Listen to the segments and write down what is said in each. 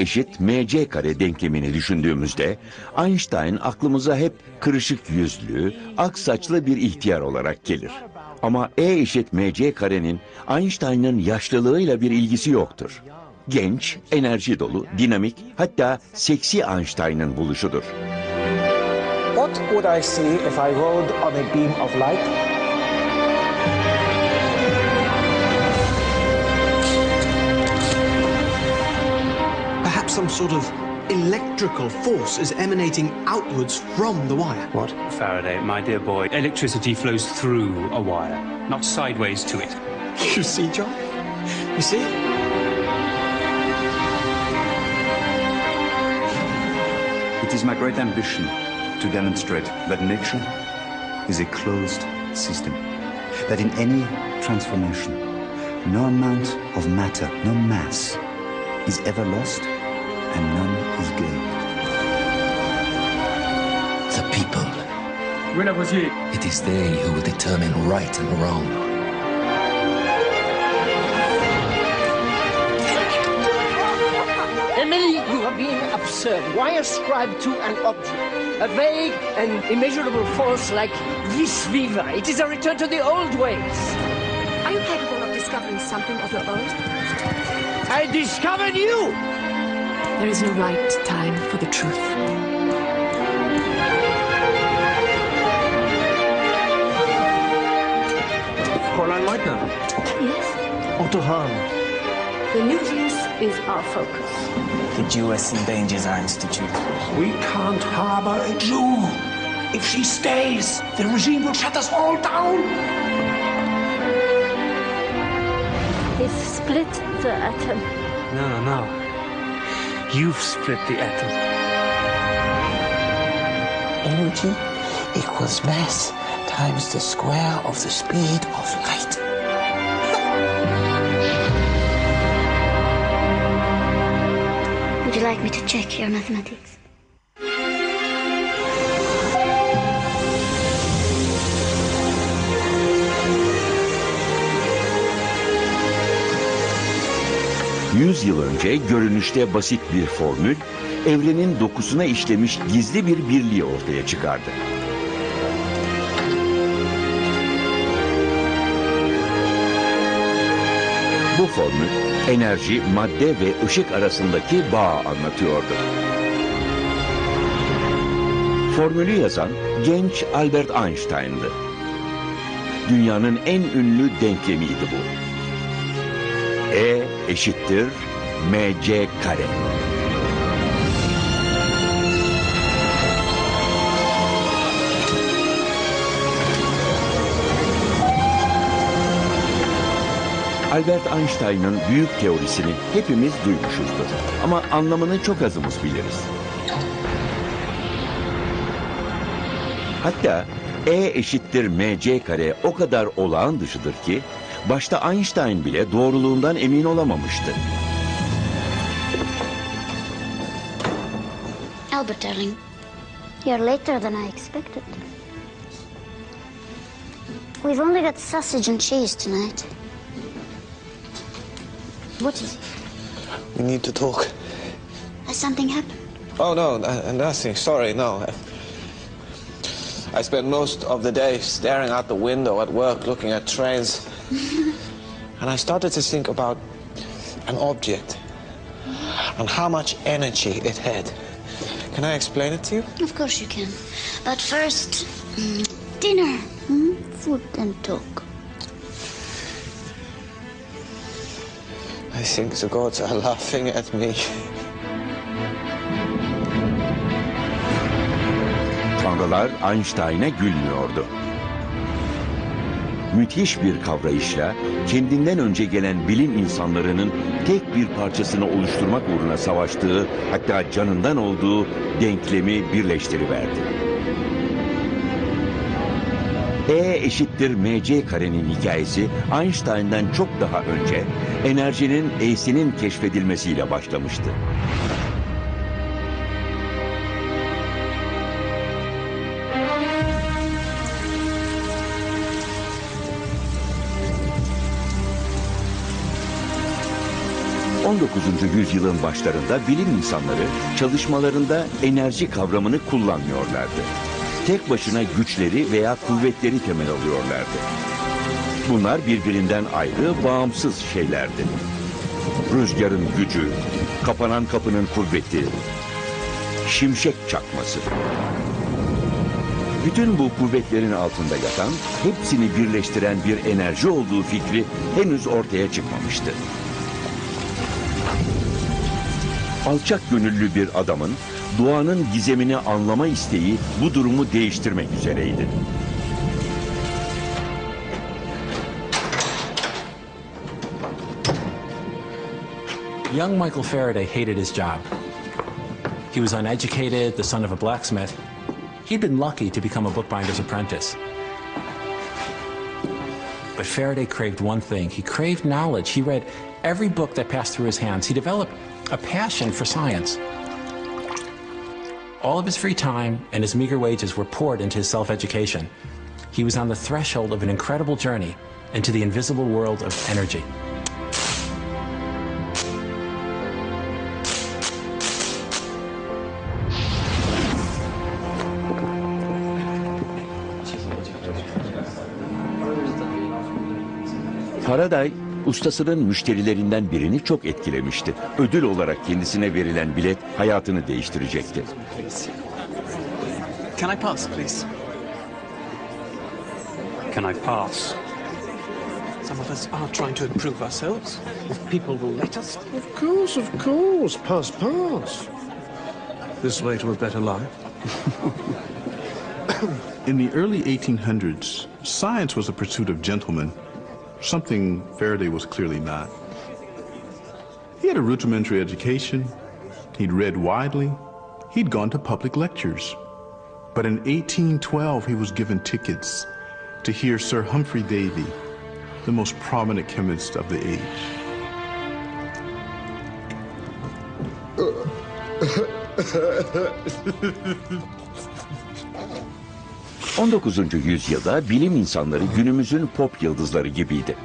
eşit mc kare denklemini düşündüğümüzde Einstein aklımıza hep kırışık yüzlü, ak saçlı bir ihtiyar olarak gelir. Ama E eşit mc karenin Einstein'ın yaşlılığıyla bir ilgisi yoktur. Genç, enerji dolu, dinamik, hatta seksi Einstein'ın buluşudur. What would I see if I rode on a beam of light? Perhaps some sort of electrical force is emanating outwards from the wire. What? Faraday, my dear boy, electricity flows through a wire, not sideways to it. You see, John? You see? It is my great ambition to demonstrate that nature is a closed system. That in any transformation, no amount of matter, no mass, is ever lost and none is gained. The people. It is they who will determine right and wrong. Emily, you are being absurd. Why ascribe to an object a vague and immeasurable force like vis viva? It is a return to the old ways. Are you capable of discovering something of your own? I discovered you! There is no right time for the truth. Fräulein Leutner. Yes? Otto Hahn. The nucleus is our focus. The Jewish Endangered Institute. We can't harbor a Jew. If she stays, the regime will shut us all down. It split the atom. No. You've split the atom. Energy equals mass times the square of the speed of light. Would you like me to check your mathematics? Yüz yıl önce görünüşte basit bir formül, evrenin dokusuna işlemiş gizli bir birliği ortaya çıkardı. Bu formül, enerji, madde ve ışık arasındaki bağı anlatıyordu. Formülü yazan genç Albert Einstein'dı. Dünyanın en ünlü denklemiydi bu. E eşittir mc kare. Albert Einstein'ın büyük teorisini hepimiz duymuşuzdur. Ama anlamını çok azımız biliriz. Hatta E eşittir mc kare o kadar olağan dışıdır ki başta Einstein bile doğruluğundan emin olamamıştı. Albert, darling, you're later than I expected. We've only got sausage and cheese tonight. What is it? We need to talk. Has something happened? Oh, no, nothing. Sorry, no. I spent most of the day staring out the window at work, looking at trains. And I started to think about an object and how much energy it had. Can I explain it to you? Of course you can. But first, dinner. Food and talk. I think the gods are laughing at me. Tanrılar Einstein'e gülmüyordu. Müthiş bir kavrayışla kendinden önce gelen bilim insanlarının tek bir parçasını oluşturmak uğruna savaştığı, hatta canından olduğu denklemi birleştiriverdi. E eşittir mc karenin hikayesi Einstein'dan çok daha önce enerjinin E'sinin keşfedilmesiyle başlamıştı. 19. yüzyılın başlarında bilim insanları çalışmalarında enerji kavramını kullanmıyorlardı. Tek başına güçleri veya kuvvetleri temel alıyorlardı. Bunlar birbirinden ayrı, bağımsız şeylerdi. Rüzgarın gücü, kapanan kapının kuvveti, şimşek çakması. Bütün bu kuvvetlerin altında yatan, hepsini birleştiren bir enerji olduğu fikri henüz ortaya çıkmamıştı. Alçak gönüllü bir adamın doğanın gizemini anlama isteği bu durumu değiştirmek üzereydi. Young Michael Faraday hated his job. He was uneducated, the son of a blacksmith. He'd been lucky to become a bookbinder's apprentice. But Faraday craved one thing. He craved knowledge. He read every book that passed through his hands. He developed a passion for science. All of his free time and his meager wages were poured into his self-education. He was on the threshold of an incredible journey into the invisible world of energy. Faraday, ustasının müşterilerinden birini çok etkilemişti. Ödül olarak kendisine verilen bilet hayatını değiştirecekti. Can I pass, please? Can I pass? Some of us are trying to improve ourselves. If people will let us. Of course. Pass. This way to a better life. In the early 1800s, science was a pursuit of gentlemen, something Faraday was clearly not. He had a rudimentary education, he'd read widely, he'd gone to public lectures. But in 1812, he was given tickets to hear Sir Humphrey Davy, the most prominent chemist of the age. 19. yüzyılda bilim insanları günümüzün pop yıldızları gibiydi.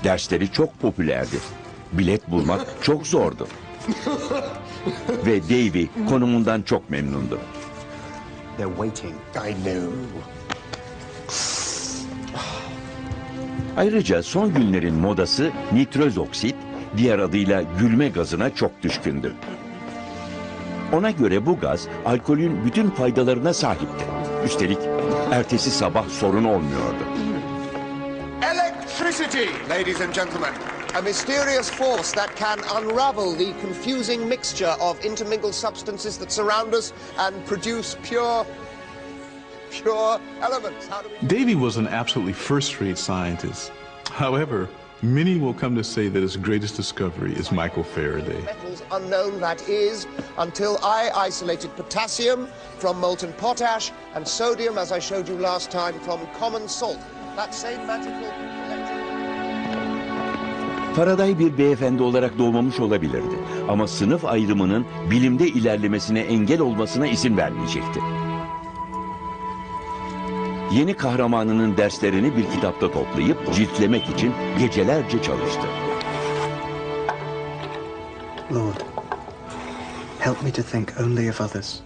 Dersleri çok popülerdi. Bilet bulmak çok zordu. Ve Davy konumundan çok memnundu. They're waiting. I know. Ayrıca son günlerin modası nitroz oksit, diğer adıyla gülme gazına çok düşkündü. Ona göre bu gaz alkolün bütün faydalarına sahipti. Üstelik ertesi sabah sorun olmuyordu. Electricity, ladies and gentlemen. A mysterious force that can unravel the confusing mixture of intermingled substances that surround us and produce pure elements. Davy was an absolutely first-rate scientist. However, many will come to say that his greatest discovery is Michael Faraday. Metals unknown, that is, until I isolated potassium from molten potash and sodium, as I showed you last time, from common salt. That same magical Faraday bir beyefendi olarak doğmamış olabilirdi. Ama sınıf ayrımının bilimde ilerlemesine engel olmasına izin vermeyecekti. Yeni kahramanının derslerini bir kitapta toplayıp ciltlemek için gecelerce çalıştı. Lord, help me to think only of others,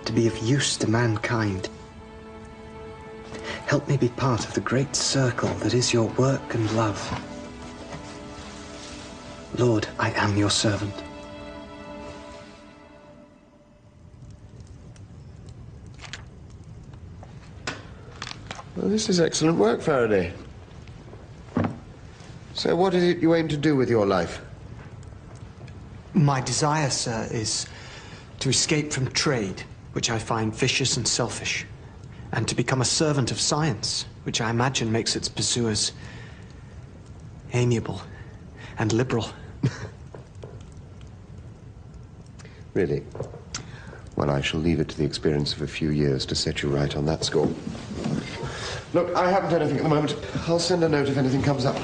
to be of use to mankind. Help me be part of the great circle that is your work and love. Lord, I am your servant. Well, this is excellent work, Faraday. So what is it you aim to do with your life? My desire, sir, is to escape from trade, which I find vicious and selfish, and to become a servant of science, which I imagine makes its pursuers amiable and liberal. Really? Well, I shall leave it to the experience of a few years to set you right on that score. Look, I haven't anything at the moment. I'll send a note if anything comes up.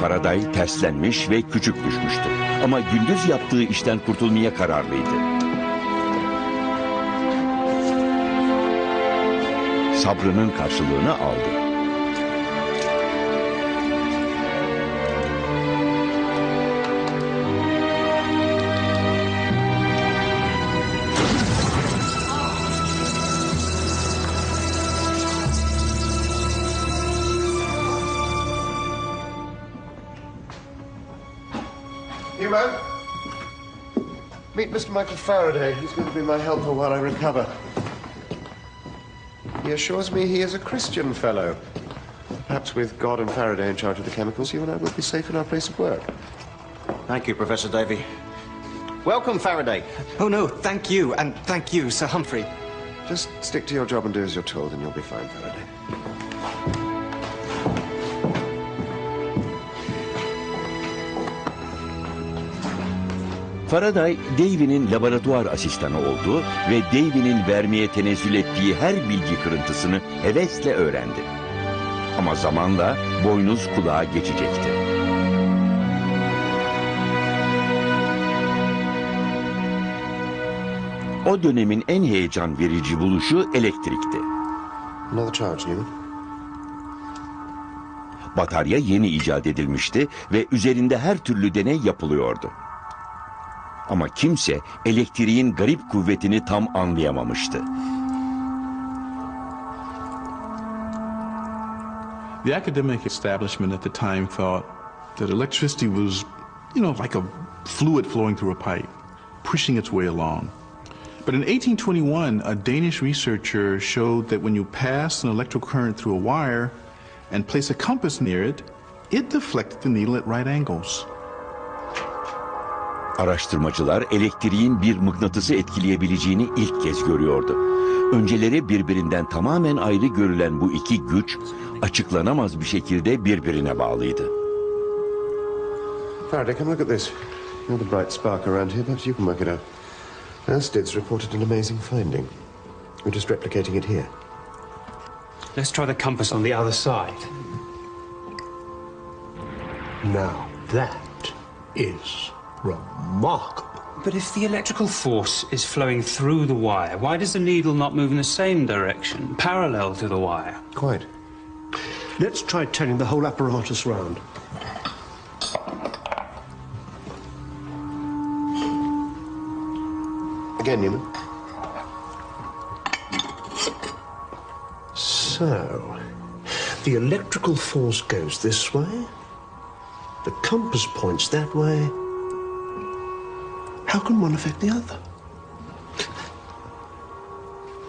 Faraday terslenmiş ve küçük düşmüştü. Ama gündüz yaptığı işten kurtulmaya kararlıydı. sabrının karşılığını aldı. Human, meet Mr. Michael Faraday. He's going to be my helper while I recover. He assures me he is a Christian fellow. Perhaps with God and Faraday in charge of the chemicals, you and I will be safe in our place of work. Thank you, Professor Davy. Welcome, Faraday. Oh, no, thank you, and thank you, Sir Humphrey. Just stick to your job and do as you're told, and you'll be fine, Faraday. Faraday, Davy'nin laboratuvar asistanı oldu ve Davy'nin vermeye tenezzül ettiği her bilgi kırıntısını hevesle öğrendi. Ama zamanla boynuz kulağa geçecekti. O dönemin en heyecan verici buluşu elektrikti. Another charge, Newman. Batarya yeni icat edilmişti ve üzerinde her türlü deney yapılıyordu. Ama kimse elektriğin garip kuvvetini tam anlayamamıştı. The academic establishment at the time thought that electricity was, like a fluid flowing through a pipe, pushing its way along. But in 1821, a Danish researcher showed that when you pass an electrical current through a wire and place a compass near it, it deflected the needle at right angles. Araştırmacılar elektriğin bir mıknatısı etkileyebileceğini ilk kez görüyordu. Önceleri birbirinden tamamen ayrı görülen bu iki güç açıklanamaz bir şekilde birbirine bağlıydı. Faraday, come look at this. You're the bright spark around here. Perhaps you can work it out. Ersted's reported an amazing finding. We're just replicating it here. Let's try the compass on the other side. Now, that is remarkable. But if the electrical force is flowing through the wire, why does the needle not move in the same direction, parallel to the wire? Quite. Let's try turning the whole apparatus round. Again, Newman. So, the electrical force goes this way, the compass points that way. How can one affect the other?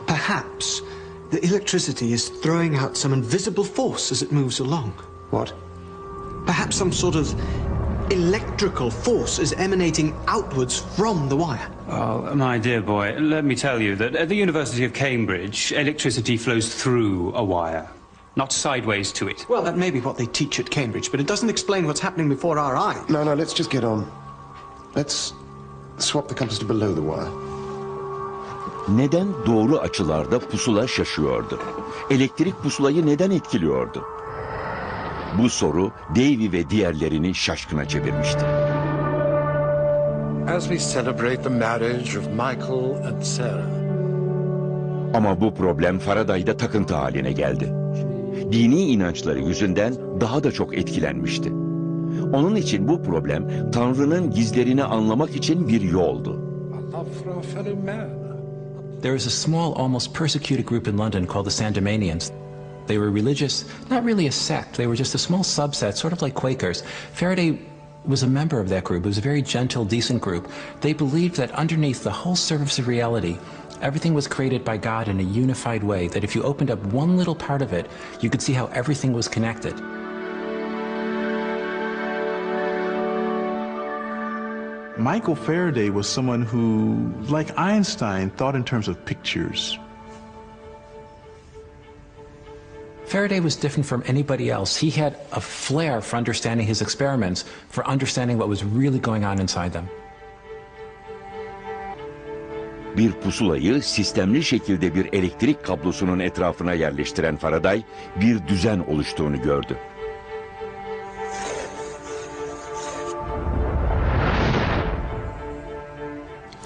Perhaps the electricity is throwing out some invisible force as it moves along. What? Perhaps some sort of electrical force is emanating outwards from the wire. Oh, my dear boy, let me tell you that at the University of Cambridge, electricity flows through a wire, not sideways to it. Well, that may be what they teach at Cambridge, but it doesn't explain what's happening before our eyes. No, let's just get on. Let's swap the compass to below the wire. Neden doğru açılarda pusula şaşıyordu? Elektrik pusulayı neden etkiliyordu? Bu soru Davy ve diğerlerini şaşkına çevirmişti. As we celebrate the marriage of Michael and Sarah. Ama bu problem Faraday'da takıntı haline geldi. Dini inançları yüzünden daha da çok etkilenmişti. Onun için bu problem Tanrı'nın gizlerini anlamak için bir yoldu. There was a small, almost persecuted group in London called the Sandemanians. They were religious, not really a sect. They were just a small subset, sort of like Quakers. Faraday was a member of that group. It was a very gentle, decent group. They believed that underneath the whole surface of reality, everything was created by God in a unified way, that if you opened up one little part of it, you could see how everything was connected. Michael Faraday was someone who, like Einstein, thought in terms of pictures. Faraday was different from anybody else. He had a flair for understanding his experiments, for understanding what was really going on inside them. Bir pusulayı sistemli şekilde bir elektrik kablosunun etrafına yerleştiren Faraday, bir düzen oluştuğunu gördü.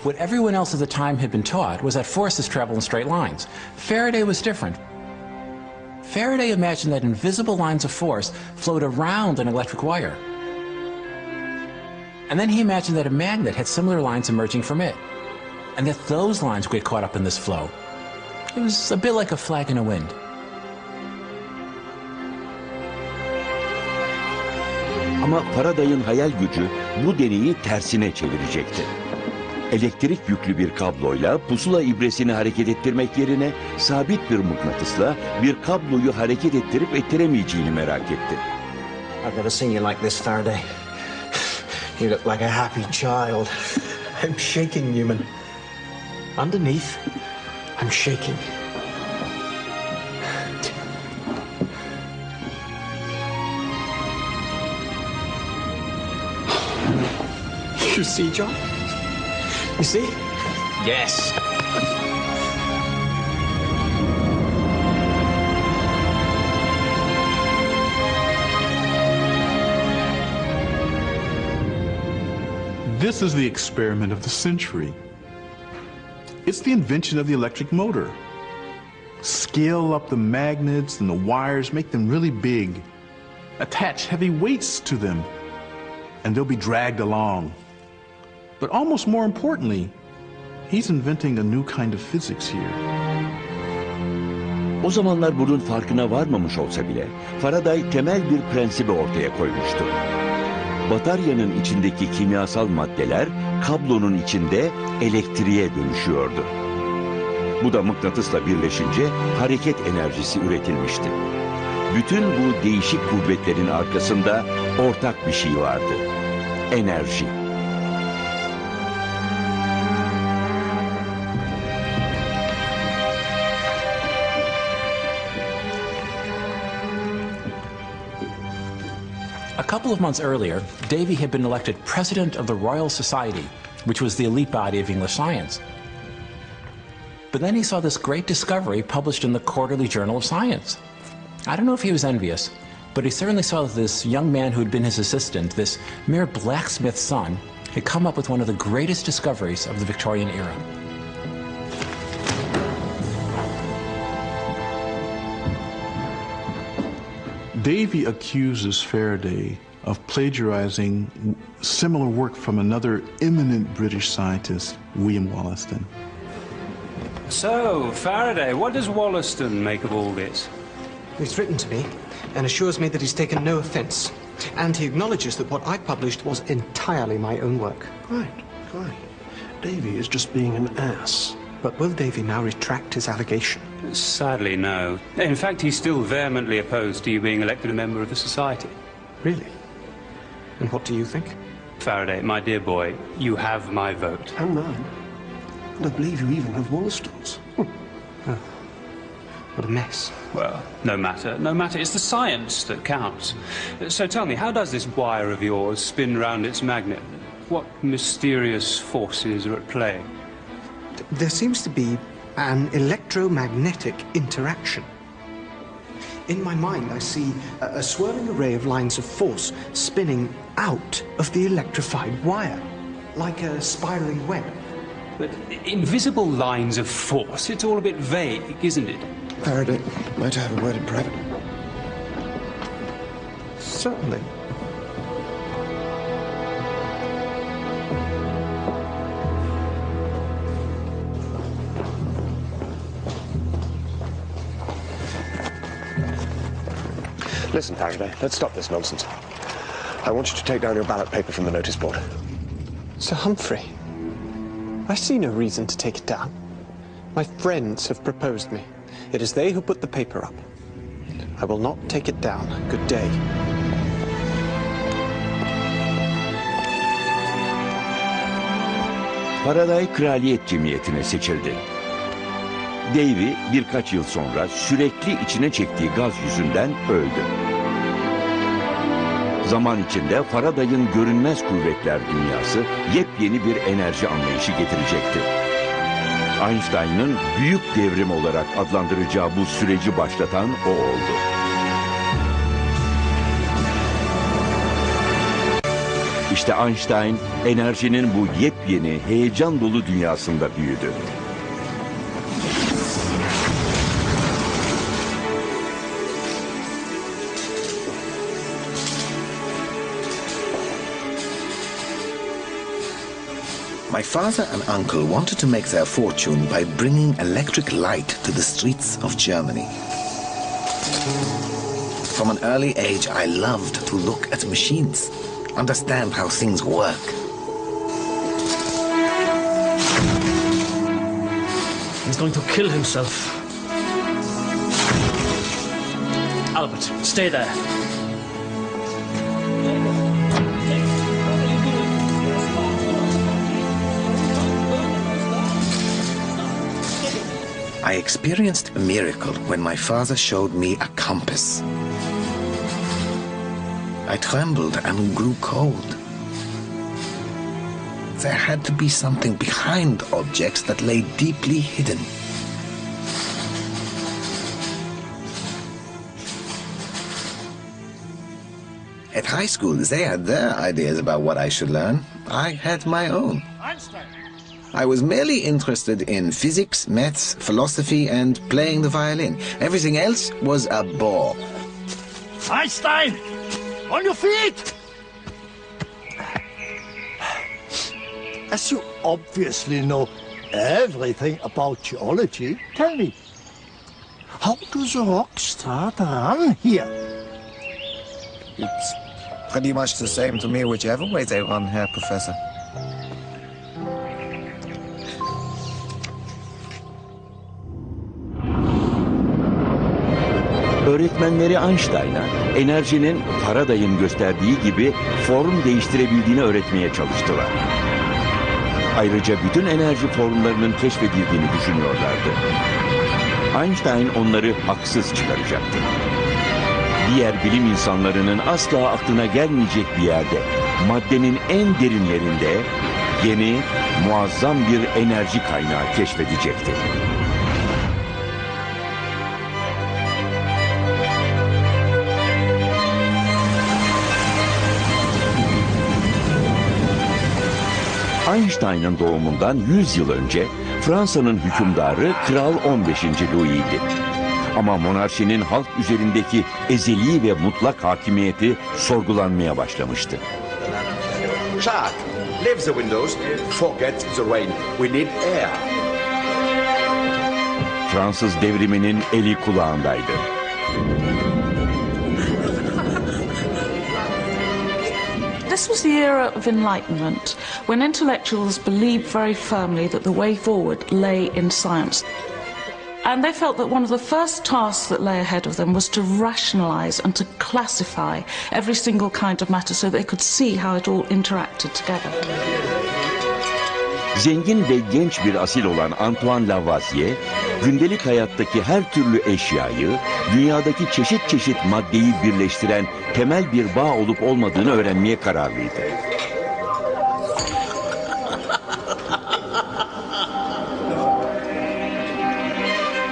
What everyone else at the time had been taught was that forces travel in straight lines. Faraday was different. Faraday imagined that invisible lines of force flowed around an electric wire. And then he imagined that a magnet had similar lines emerging from it, and that those lines would get caught up in this flow. It was a bit like a flag in a wind. Ama Faraday'ın hayal gücü bu deneyi tersine çevirecekti. Elektrik yüklü bir kabloyla pusula ibresini hareket ettirmek yerine sabit bir mıknatısla bir kabloyu hareket ettirip ettiremeyeceğini merak etti. I've never seen you like this, Faraday. You look like a happy child. I'm shaking, Newman. Underneath, I'm shaking. You see, John? You see? Yes. This is the experiment of the century. It's the invention of the electric motor. Scale up the magnets and the wires, make them really big. Attach heavy weights to them, and they'll be dragged along. But almost more importantly, he's inventing a new kind of physics here. O zamanlar bunun farkına varmamış olsa bile Faraday temel bir prensibi ortaya koymuştu. Bataryanın içindeki kimyasal maddeler kablonun içinde elektriğe dönüşüyordu. Bu da mıknatısla birleşince hareket enerjisi üretilmişti. Bütün bu değişik kuvvetlerin arkasında ortak bir şey vardı. Enerji. A couple of months earlier, Davy had been elected president of the Royal Society, which was the elite body of English science. But then he saw this great discovery published in the Quarterly Journal of Science. I don't know if he was envious, but he certainly saw that this young man who had been his assistant, this mere blacksmith's son, had come up with one of the greatest discoveries of the Victorian era. Davy accuses Faraday of plagiarizing similar work from another eminent British scientist, William Wollaston. So, Faraday, what does Wollaston make of all this? He's written to me and assures me that he's taken no offense. And he acknowledges that what I published was entirely my own work. Right. Davy is just being an ass. But will Davy now retract his allegation? Sadly, no. In fact, he's still vehemently opposed to you being elected a member of the Society. Really? And what do you think? Faraday, my dear boy, you have my vote. And mine. And I believe you even have Wollaston's. Oh. What a mess. Well, no matter. No matter. It's the science that counts. So tell me, how does this wire of yours spin round its magnet? What mysterious forces are at play? There seems to be an electromagnetic interaction. In my mind, I see a swirling array of lines of force spinning out of the electrified wire, like a spiraling web. But invisible lines of force, it's all a bit vague, isn't it? Faraday, might I have a word in private? Certainly. Listen, Faraday, let's stop this nonsense. I want you to take down your ballot paper from the notice board. Sir Humphrey, I see no reason to take it down. My friends have proposed me. It is they who put the paper up. I will not take it down. Good day. Faraday Kraliyet Cemiyeti'ne seçildi. Davy birkaç yıl sonra sürekli içine çektiği gaz yüzünden öldü. Zaman içinde Faraday'ın görünmez kuvvetler dünyası yepyeni bir enerji anlayışı getirecekti. Einstein'ın büyük devrim olarak adlandıracağı bu süreci başlatan o oldu. İşte Einstein enerjinin bu yepyeni, heyecan dolu dünyasında büyüdü. My father and uncle wanted to make their fortune by bringing electric light to the streets of Germany. From an early age, I loved to look at machines, understand how things work. He's going to kill himself. Albert, stay there. I experienced a miracle when my father showed me a compass. I trembled and grew cold. There had to be something behind objects that lay deeply hidden. At high school, they had their ideas about what I should learn. I had my own. I was merely interested in physics, maths, philosophy, and playing the violin. Everything else was a bore. Einstein! On your feet! As you obviously know everything about geology, tell me, how does a rock start run here? It's pretty much the same to me whichever way they run, Herr Professor. Öğretmenleri Einstein'a enerjinin Faraday'ın gösterdiği gibi form değiştirebildiğini öğretmeye çalıştılar. Ayrıca bütün enerji formlarının keşfedildiğini düşünüyorlardı. Einstein onları haksız çıkaracaktı. Diğer bilim insanlarının asla aklına gelmeyecek bir yerde, maddenin en derinlerinde yeni, muazzam bir enerji kaynağı keşfedecekti. Einstein'ın doğumundan 100 yıl önce Fransa'nın hükümdarı Kral 15. Louis'ydi. Ama monarşinin halk üzerindeki ezeli ve mutlak hakimiyeti sorgulanmaya başlamıştı. Jack, leave the windows, forget the rain, we need air. Fransız devriminin eli kulağındaydı. This was the era of enlightenment, when intellectuals believed very firmly that the way forward lay in science. And they felt that one of the first tasks that lay ahead of them was to rationalize and to classify every single kind of matter so they could see how it all interacted together. Zengin ve genç bir asil olan Antoine Lavoisier, gündelik hayattaki her türlü eşyayı, dünyadaki çeşit çeşit maddeyi birleştiren temel bir bağ olup olmadığını öğrenmeye kararlıydı.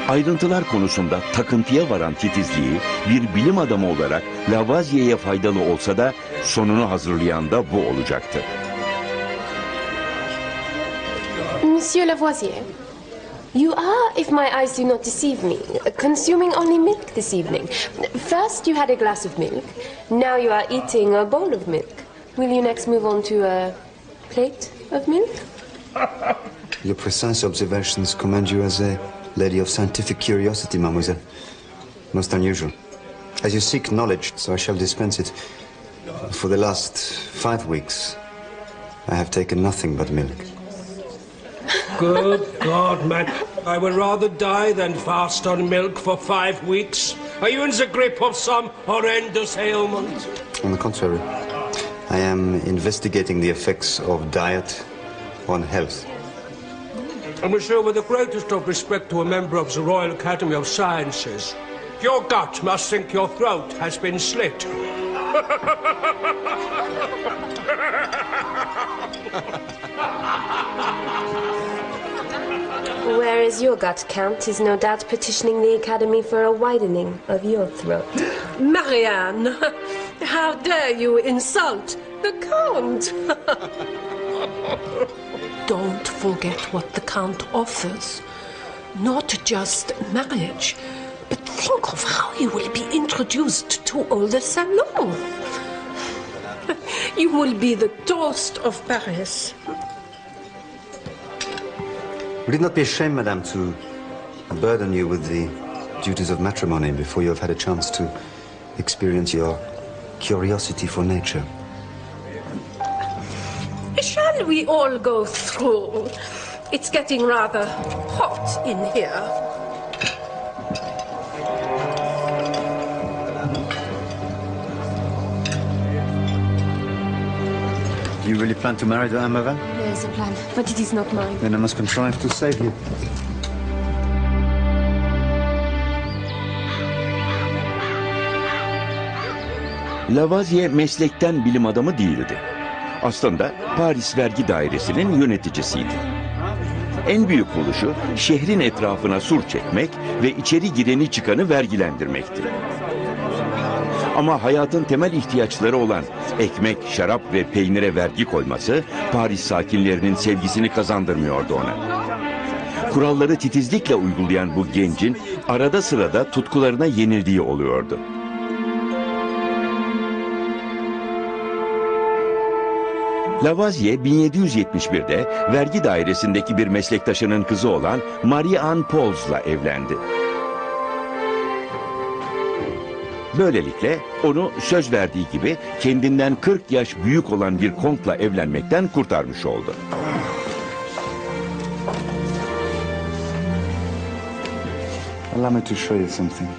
Ayrıntılar konusunda takıntıya varan titizliği bir bilim adamı olarak Lavoisier'e faydalı olsa da sonunu hazırlayan da bu olacaktı. Monsieur Lavoisier, you are, if my eyes do not deceive me, consuming only milk this evening. First you had a glass of milk, now you are eating a bowl of milk. Will you next move on to a plate of milk? Your precise observations commend you as a lady of scientific curiosity, mademoiselle. Most unusual. As you seek knowledge, so I shall dispense it. For the last 5 weeks, I have taken nothing but milk. Good God, man. I would rather die than fast on milk for 5 weeks. Are you in the grip of some horrendous ailment? On the contrary, I am investigating the effects of diet on health. And monsieur, with the greatest of respect to a member of the Royal Academy of Sciences, your gut must think your throat has been slit. Whereas your gut, Count, is no doubt petitioning the Academy for a widening of your throat. Marianne, how dare you insult the Count? Don't forget what the Count offers. Not just marriage, but think of how you will be introduced to all the salon. You will be the toast of Paris. Would it not be a shame, madame, to burden you with the duties of matrimony before you have had a chance to experience your curiosity for nature? Shall we all go through? It's getting rather hot in here. Do you really plan to marry the Amavan? There is a plan, but it is not mine. Then I must contrive to save you. Lavoisier meslekten bilim adamı değildi. Aslında Paris Vergi Dairesi'nin yöneticisiydi. En büyük buluşu şehrin etrafına sur çekmek ve içeri gireni çıkanı vergilendirmekti. Ama hayatın temel ihtiyaçları olan ekmek, şarap ve peynire vergi koyması Paris sakinlerinin sevgisini kazandırmıyordu ona. Kuralları titizlikle uygulayan bu gencin arada sırada tutkularına yenildiği oluyordu. Lavoisier 1771'de vergi dairesindeki bir meslektaşının kızı olan Marie-Anne Pauls'la evlendi. Böylelikle onu söz verdiği gibi kendinden 40 yaş büyük olan bir kontla evlenmekten kurtarmış oldu. Allow me to show you something.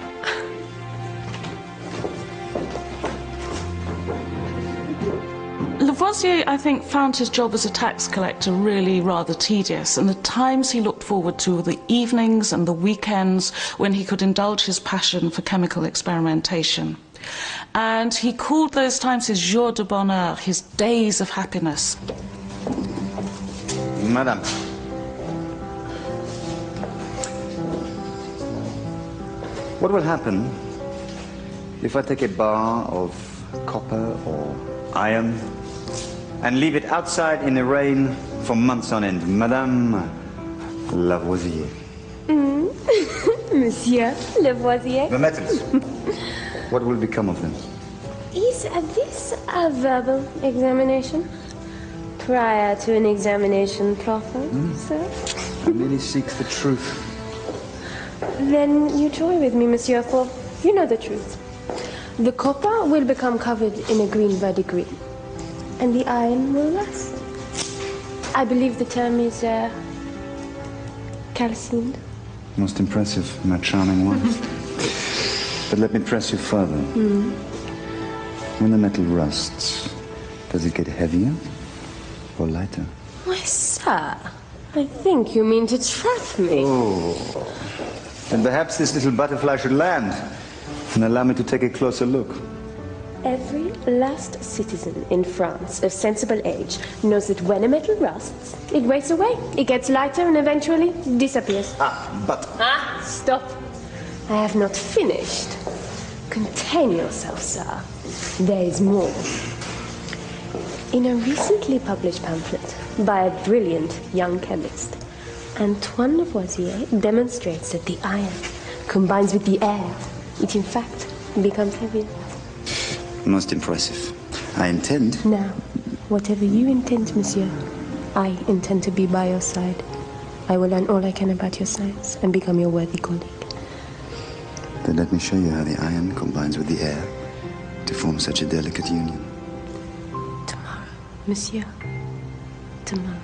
Lavoisier, I think, found his job as a tax collector really rather tedious, and the times he looked forward to were the evenings and the weekends when he could indulge his passion for chemical experimentation. And he called those times his jours de bonheur, his days of happiness. Madame. What will happen if I take a bar of copper or iron and leave it outside in the rain for months on end? Madame Lavoisier. Monsieur Lavoisier. The metals. What will become of them? Is this a verbal examination? Prior to an examination proper, sir? I merely seek the truth. Then you toy with me, monsieur, for you know the truth. The copper will become covered in a green verdigris, and the iron will rust. I believe the term is calcined. Most impressive, my charming wife. But let me press you further. When the metal rusts, does it get heavier or lighter? Why, sir, I think you mean to trap me. Oh. Then perhaps this little butterfly should land and allow me to take a closer look. Every last citizen in France of sensible age knows that when a metal rusts, it wastes away. It gets lighter and eventually disappears. Stop. I have not finished. Contain yourself, sir. There is more. In a recently published pamphlet by a brilliant young chemist, Antoine Lavoisier demonstrates that the iron combines with the air. It in fact becomes heavier. Most impressive. I intend... Now, whatever you intend, monsieur, I intend to be by your side. I will learn all I can about your science and become your worthy colleague. Then let me show you how the iron combines with the air to form such a delicate union. Tomorrow, monsieur. Tomorrow.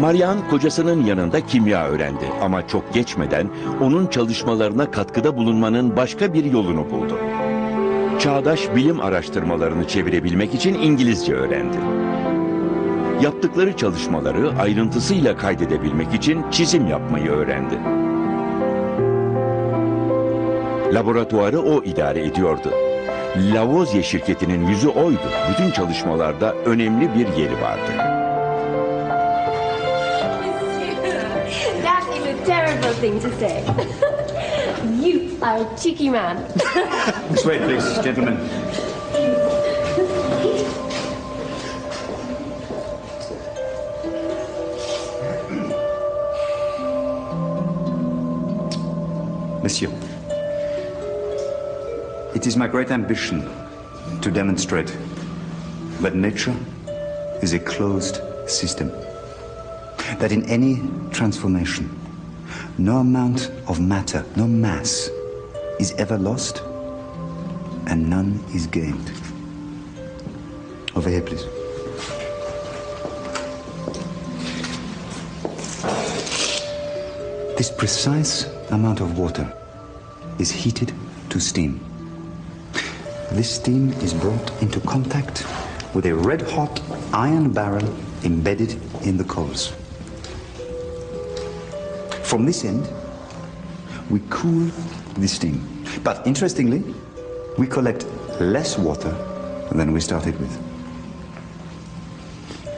Marianne kocasının yanında kimya öğrendi ama çok geçmeden onun çalışmalarına katkıda bulunmanın başka bir yolunu buldu. Çağdaş bilim araştırmalarını çevirebilmek için İngilizce öğrendi. Yaptıkları çalışmaları ayrıntısıyla kaydedebilmek için çizim yapmayı öğrendi. Laboratuvarı o idare ediyordu. Lavoisier şirketinin yüzü oydu. Bütün çalışmalarda önemli bir yeri vardı. Terrible thing to say. You are a cheeky man. This way, please, gentlemen. Monsieur, it is my great ambition to demonstrate that nature is a closed system. That in any transformation, no amount of matter, no mass, is ever lost and none is gained. Over here, please. This precise amount of water is heated to steam. This steam is brought into contact with a red-hot iron barrel embedded in the coals. From this end, we cool the steam. But interestingly, we collect less water than we started with.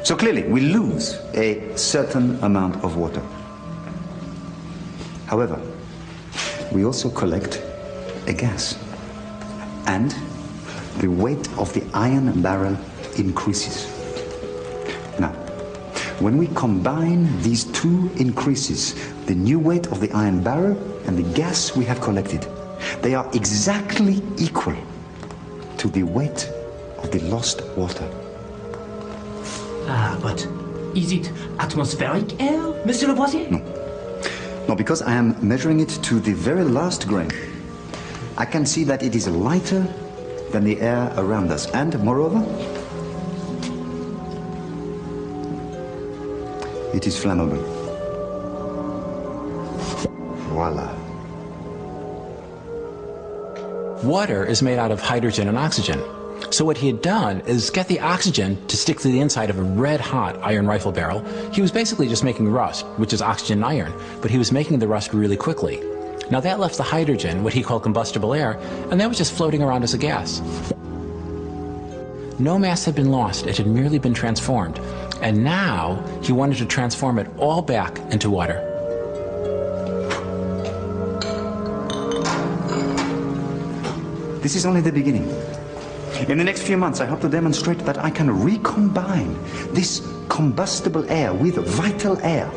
So clearly, we lose a certain amount of water. However, we also collect a gas. And the weight of the iron barrel increases. Now, when we combine these two increases, the new weight of the iron barrel and the gas we have collected, they are exactly equal to the weight of the lost water. Ah, but is it atmospheric air, Monsieur Lavoisier? No. No, because I am measuring it to the very last grain. I can see that it is lighter than the air around us, and moreover, it is flammable. Voila. Water is made out of hydrogen and oxygen. So what he had done is get the oxygen to stick to the inside of a red-hot iron rifle barrel. He was basically just making rust, which is oxygen and iron, but he was making the rust really quickly. Now that left the hydrogen, what he called combustible air, and that was just floating around as a gas. No mass had been lost, it had merely been transformed. And now he wanted to transform it all back into water. This is only the beginning. In the next few months, I hope to demonstrate that I can recombine this combustible air with vital air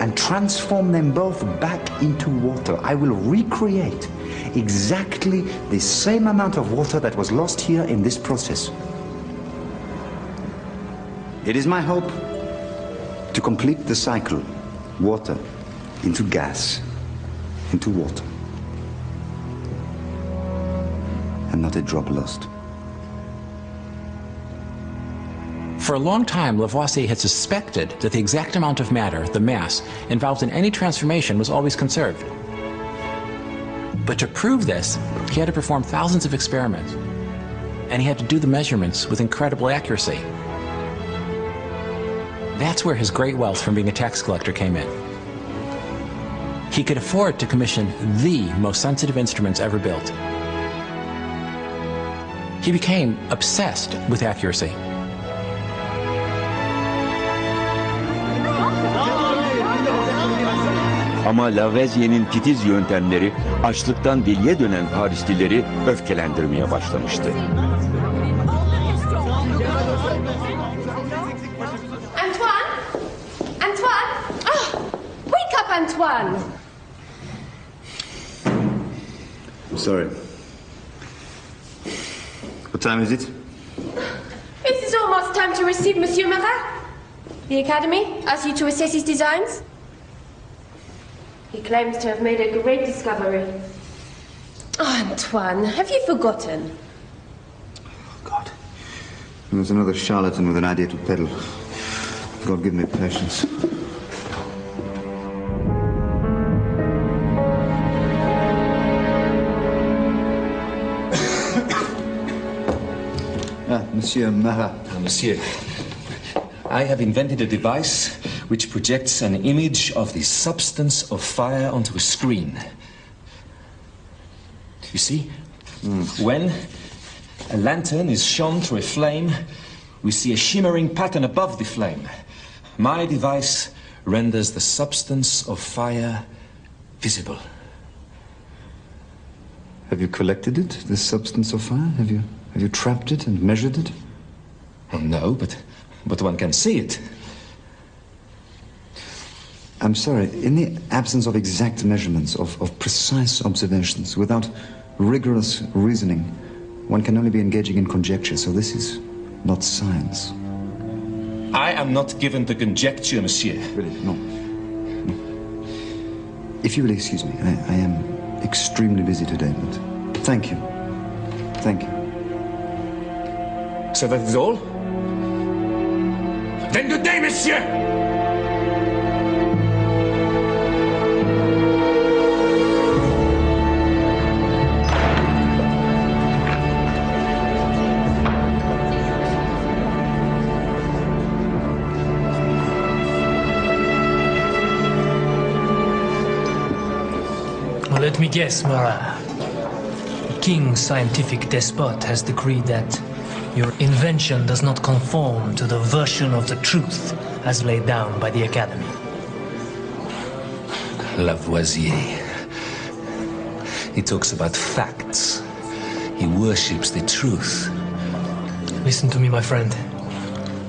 and transform them both back into water. I will recreate exactly the same amount of water that was lost here in this process. It is my hope to complete the cycle, water into gas, into water, and not a drop lost. For a long time, Lavoisier had suspected that the exact amount of matter, the mass, involved in any transformation was always conserved. But to prove this, he had to perform thousands of experiments, and he had to do the measurements with incredible accuracy. That's where his great wealth from being a tax collector came in. He could afford to commission the most sensitive instruments ever built. He became obsessed with accuracy. Ama Lavoisier'in titiz yöntemleri açlıktan deliye dönen Parislileri öfkelendirmeye başlamıştı. Antoine? Antoine? Oh, wake up, Antoine! I'm sorry. What time is it? It is almost time to receive Monsieur Marat. The Academy asks you to assess his designs. He claims to have made a great discovery. Oh, Antoine, have you forgotten? God. There's another charlatan with an idea to peddle. God give me patience. Monsieur Marat. Monsieur, I have invented a device which projects an image of the substance of fire onto a screen. You see? When a lantern is shone through a flame, we see a shimmering pattern above the flame. My device renders the substance of fire visible. Have you collected it, this substance of fire? Have you trapped it and measured it? Well, no, but one can see it. I'm sorry, in the absence of exact measurements, of precise observations, without rigorous reasoning, one can only be engaging in conjecture, so this is not science. I am not given to conjecture, monsieur. Really, no. If you will excuse me, I am extremely busy today, but thank you. Thank you. So that is all? Then good day, monsieur! Let me guess, Marat. The king's scientific despot has decreed that your invention does not conform to the version of the truth as laid down by the Academy. Lavoisier. He talks about facts. He worships the truth. Listen to me, my friend.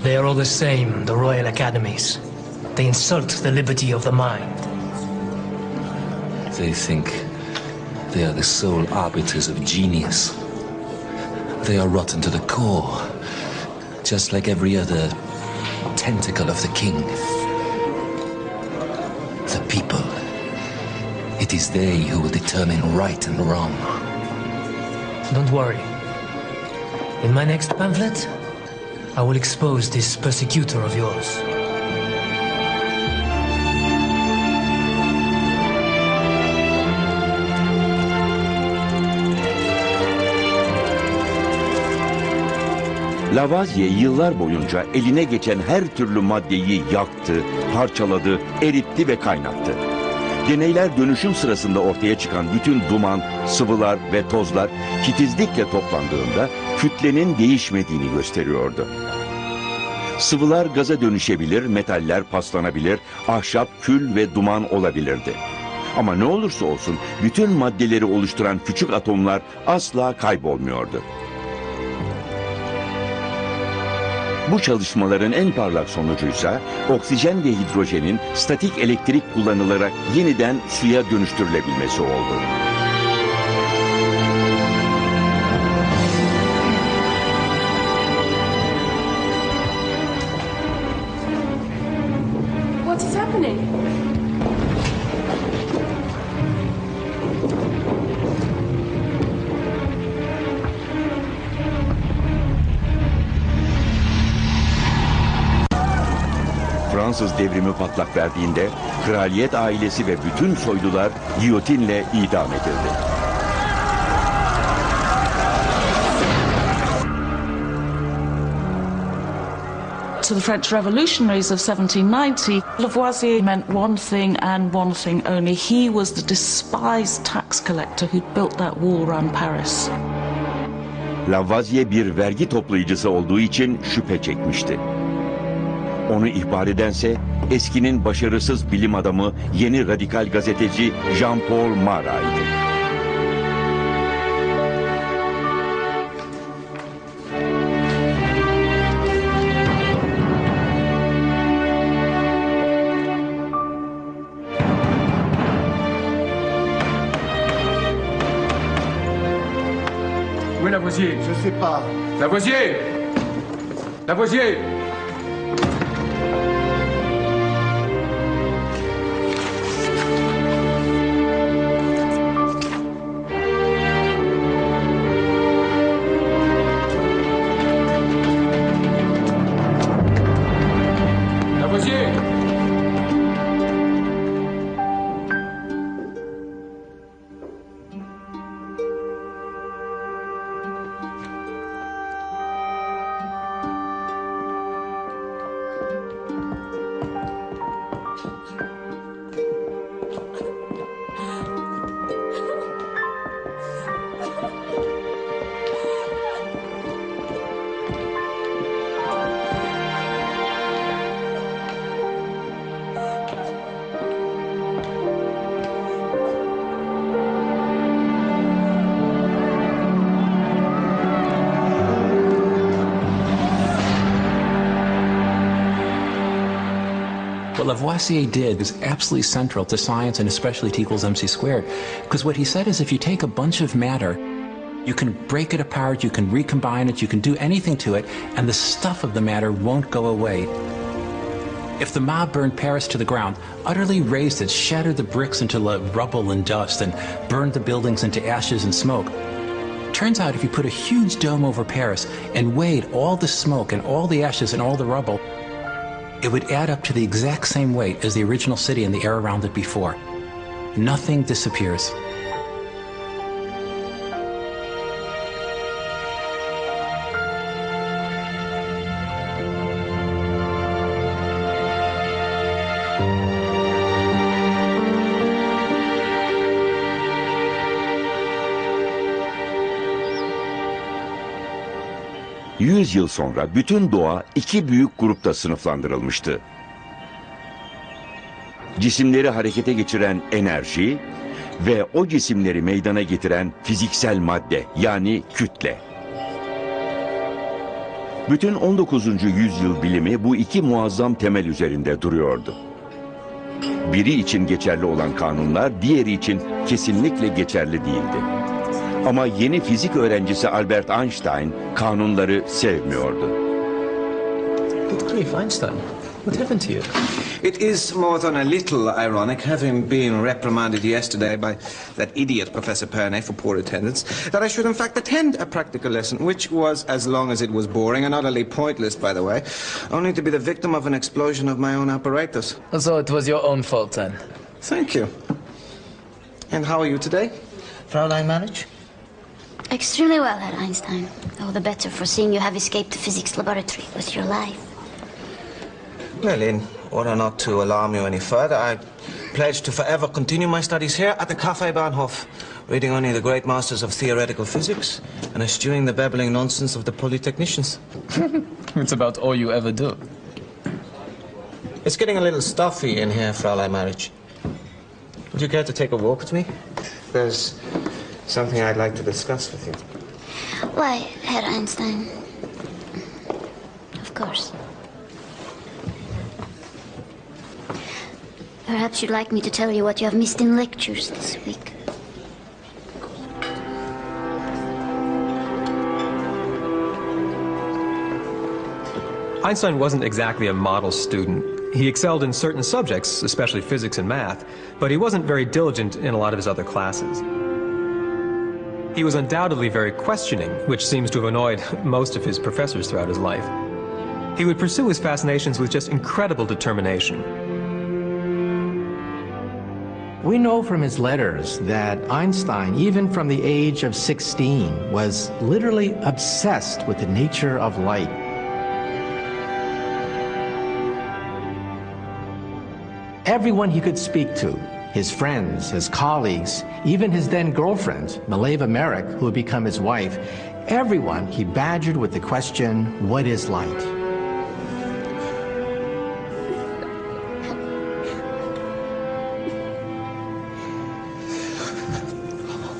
They are all the same, the Royal Academies. They insult the liberty of the mind. They think they are the sole arbiters of genius. They are rotten to the core, just like every other tentacle of the king. The people. It is they who will determine right and wrong. Don't worry. In my next pamphlet, I will expose this persecutor of yours. Lavoisier yıllar boyunca eline geçen her türlü maddeyi yaktı, parçaladı, eritti ve kaynattı. Deneyler dönüşüm sırasında ortaya çıkan bütün duman, sıvılar ve tozlar titizlikle toplandığında kütlenin değişmediğini gösteriyordu. Sıvılar gaza dönüşebilir, metaller paslanabilir, ahşap, kül ve duman olabilirdi. Ama ne olursa olsun bütün maddeleri oluşturan küçük atomlar asla kaybolmuyordu. Bu çalışmaların en parlak sonucuysa oksijen ve hidrojenin statik elektrik kullanılarak yeniden suya dönüştürülebilmesi oldu. What is happening? Fransız devrimi patlak verdiğinde kraliyet ailesi ve bütün soylular giyotinle idam edildi. To the French revolutionaries of 1790, Lavoisier meant one thing and one thing only. He was the despised tax collector who built that wall around Paris. Lavoisier bir vergi toplayıcısı olduğu için şüphe çekmişti. Onu ihbar edense eskinin başarısız bilim adamı, yeni radikal gazeteci Jean-Paul Marat'ydı. Où est Lavoisier? Je sais pas. Lavoisier! Lavoisier! Lavoisier! What Lavoisier did was absolutely central to science and especially T equals MC squared. Because what he said is if you take a bunch of matter, you can break it apart, you can recombine it, you can do anything to it, and the stuff of the matter won't go away. If the mob burned Paris to the ground, utterly razed it, shattered the bricks into rubble and dust, and burned the buildings into ashes and smoke, turns out if you put a huge dome over Paris and weighed all the smoke and all the ashes and all the rubble, it would add up to the exact same weight as the original city and the air around it before. Nothing disappears. 100 yıl sonra bütün doğa iki büyük grupta sınıflandırılmıştı. Cisimleri harekete geçiren enerji ve o cisimleri meydana getiren fiziksel madde yani kütle. Bütün 19. yüzyıl bilimi bu iki muazzam temel üzerinde duruyordu. Biri için geçerli olan kanunlar diğeri için kesinlikle geçerli değildi. Ama yeni fizik öğrencisi Albert Einstein kanunları sevmiyordu. Good grief, Einstein. What happened to you? It is more than a little ironic, having been reprimanded yesterday by that idiot Professor Pernay for poor attendance, that I should in fact attend a practical lesson, which was as long as it was boring and utterly pointless, by the way, only to be the victim of an explosion of my own apparatus. So it was your own fault then? Thank you. And how are you today? Fraulein manage? Extremely well, Herr Einstein. All the better for seeing you have escaped the physics laboratory with your life. Well, in order not to alarm you any further, I pledge to forever continue my studies here at the Café Bahnhof, reading only the great masters of theoretical physics and eschewing the babbling nonsense of the polytechnicians. It's about all you ever do. It's getting a little stuffy in here, Fraulein Marriage. Would you care to take a walk with me? There's something I'd like to discuss with you. Why, Herr Einstein? Of course. Perhaps you'd like me to tell you what you have missed in lectures this week. Einstein wasn't exactly a model student. He excelled in certain subjects, especially physics and math, but he wasn't very diligent in a lot of his other classes. He was undoubtedly very questioning, which seems to have annoyed most of his professors throughout his life. He would pursue his fascinations with just incredible determination. We know from his letters that Einstein, even from the age of 16, was literally obsessed with the nature of light. Everyone he could speak to, his friends, his colleagues, even his then girlfriend, Mileva Merrick, who would become his wife, everyone he badgered with the question, what is light?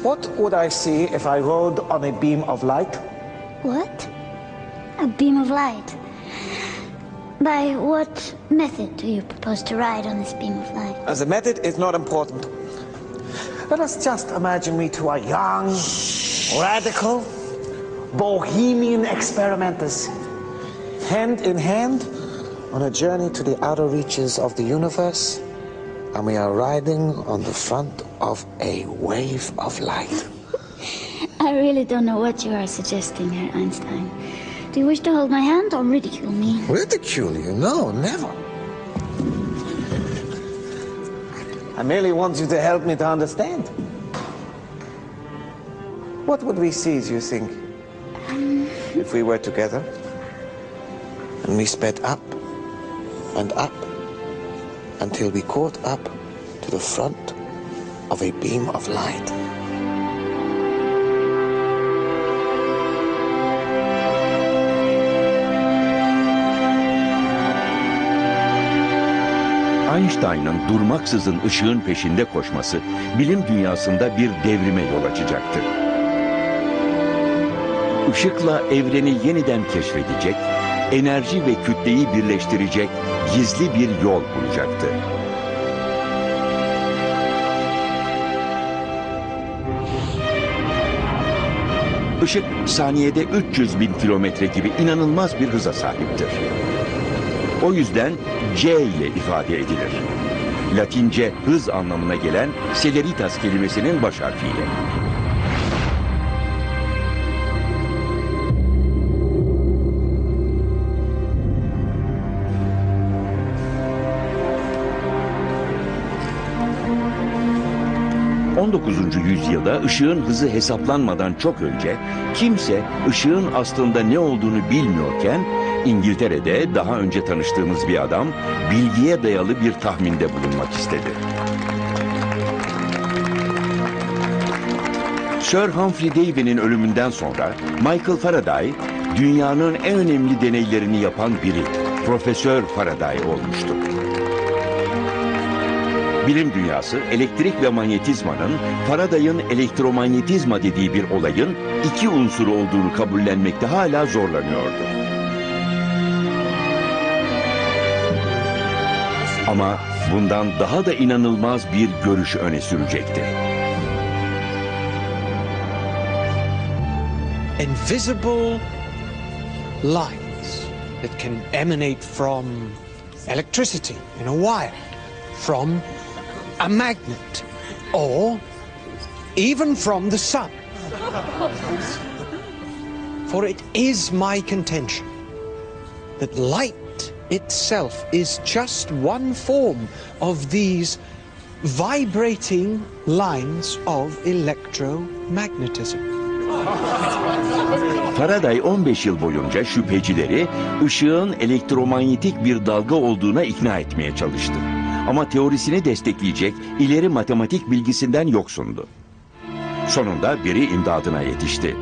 What would I see if I rode on a beam of light? What? A beam of light? By what method do you propose to ride on this beam of light? The method is not important. Let us just imagine we two are young, radical, bohemian experimenters, hand in hand on a journey to the outer reaches of the universe, and we are riding on the front of a wave of light. I really don't know what you are suggesting, Herr Einstein. Do you wish to hold my hand or ridicule me? Ridicule you? No, never. I merely want you to help me to understand. What would we see, do you think, if we were together and we sped up and up until we caught up to the front of a beam of light? Einstein'ın durmaksızın ışığın peşinde koşması bilim dünyasında bir devrime yol açacaktır. Işıkla evreni yeniden keşfedecek, enerji ve kütleyi birleştirecek gizli bir yol bulacaktı. Işık saniyede 300 bin kilometre gibi inanılmaz bir hıza sahiptir. O yüzden C ile ifade edilir. Latince hız anlamına gelen celeritas kelimesinin baş harfiyle. ...19. yüzyılda ışığın hızı hesaplanmadan çok önce... ...kimse ışığın aslında ne olduğunu bilmiyorken... İngiltere'de daha önce tanıştığımız bir adam bilgiye dayalı bir tahminde bulunmak istedi. Sir Humphrey Davy'nin ölümünden sonra Michael Faraday dünyanın en önemli deneylerini yapan biri, Profesör Faraday olmuştu. Bilim dünyası elektrik ve manyetizmanın Faraday'ın elektromanyetizma dediği bir olayın iki unsuru olduğunu kabullenmekte hala zorlanıyordu. Ama bundan daha da inanılmaz bir görüş öne sürecekti. Invisible lines that can emanate from electricity in a wire, from a magnet, or even from the sun. For it is my contention that light itself is just one form of these vibrating lines of electromagnetism. Faraday 15 yıl boyunca şüphecileri ışığın elektromanyetik bir dalga olduğuna ikna etmeye çalıştı. Ama teorisini destekleyecek ileri matematik bilgisinden yoksundu. Sonunda biri imdadına yetişti.